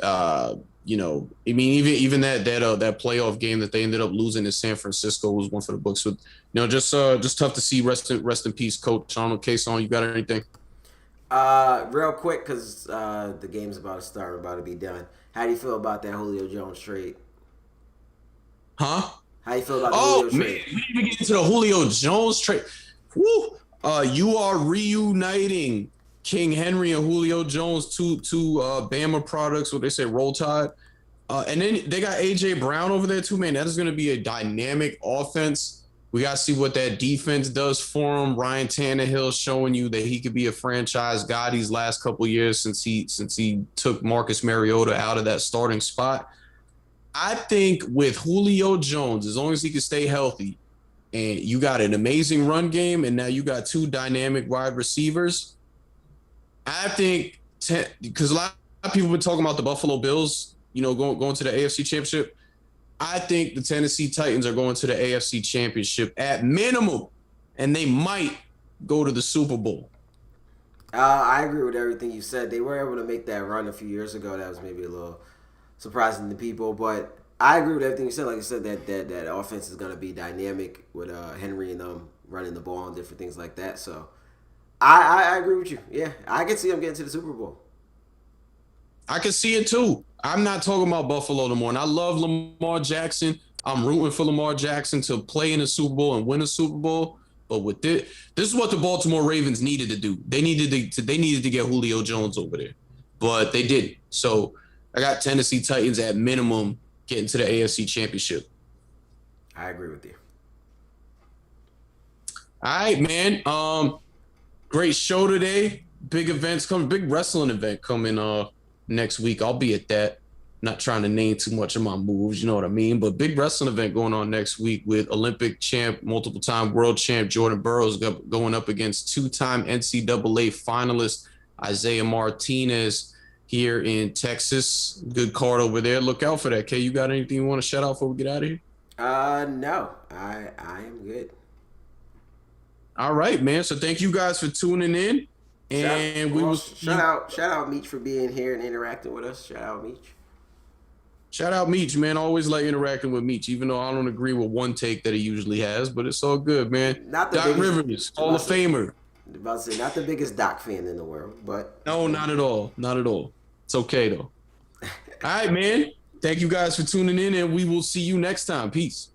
I mean, even that playoff game that they ended up losing in San Francisco was one for the books. With just tough to see. Rest in peace, Coach. I don't know, Kayson, you got anything? Real quick, because the game's about to start, we're about to be done. How do you feel about that Julio Jones trade? Huh? How you feel about the Oh Julio man, trade? we didn't even get into the Julio Jones trade. Woo! You are reuniting King Henry and Julio Jones, two Bama products. What they say, Roll Tide. And then they got AJ Brown over there too, man. That is going to be a dynamic offense. We got to see what that defense does for him. Ryan Tannehill showing you that he could be a franchise guy these last couple of years since he took Marcus Mariota out of that starting spot. I think with Julio Jones, as long as he can stay healthy, and you got an amazing run game, and now you got two dynamic wide receivers, I think because a lot of people have been talking about the Buffalo Bills, going to the AFC Championship. I think the Tennessee Titans are going to the AFC Championship at minimum, and they might go to the Super Bowl. I agree with everything you said. They were able to make that run a few years ago. That was maybe a little surprising to people, but I agree with everything you said. Like I said, that offense is going to be dynamic with Henry and them running the ball and different things like that. So I agree with you. Yeah, I can see them getting to the Super Bowl. I can see it too. I'm not talking about Buffalo no more. And I love Lamar Jackson. I'm rooting for Lamar Jackson to play in the Super Bowl and win a Super Bowl. But with this is what the Baltimore Ravens needed to do. They needed to get Julio Jones over there, but they didn't. So I got Tennessee Titans at minimum getting to the AFC Championship. I agree with you. All right, man. Great show today. Big events coming. Big wrestling event coming next week. I'll be at that. Not trying to name too much of my moves, you know what I mean? But big wrestling event going on next week with Olympic champ, multiple-time world champ Jordan Burroughs going up against two-time NCAA finalist Isaiah Martinez here in Texas. Good card over there. Look out for that. Kay, you got anything you want to shout out before we get out of here? No. I am good. All right, man. So thank you guys for tuning in. And shout out Meech for being here and interacting with us. Shout out Meech. Shout out Meech, man. I always like interacting with Meech, even though I don't agree with one take that he usually has, but it's all good, man. Not the Doc biggest, Rivers, Hall of Famer. About to say, not the biggest Doc fan in the world, but no, not at all. Not at all. It's okay though. All right, man. Thank you guys for tuning in, and we will see you next time. Peace.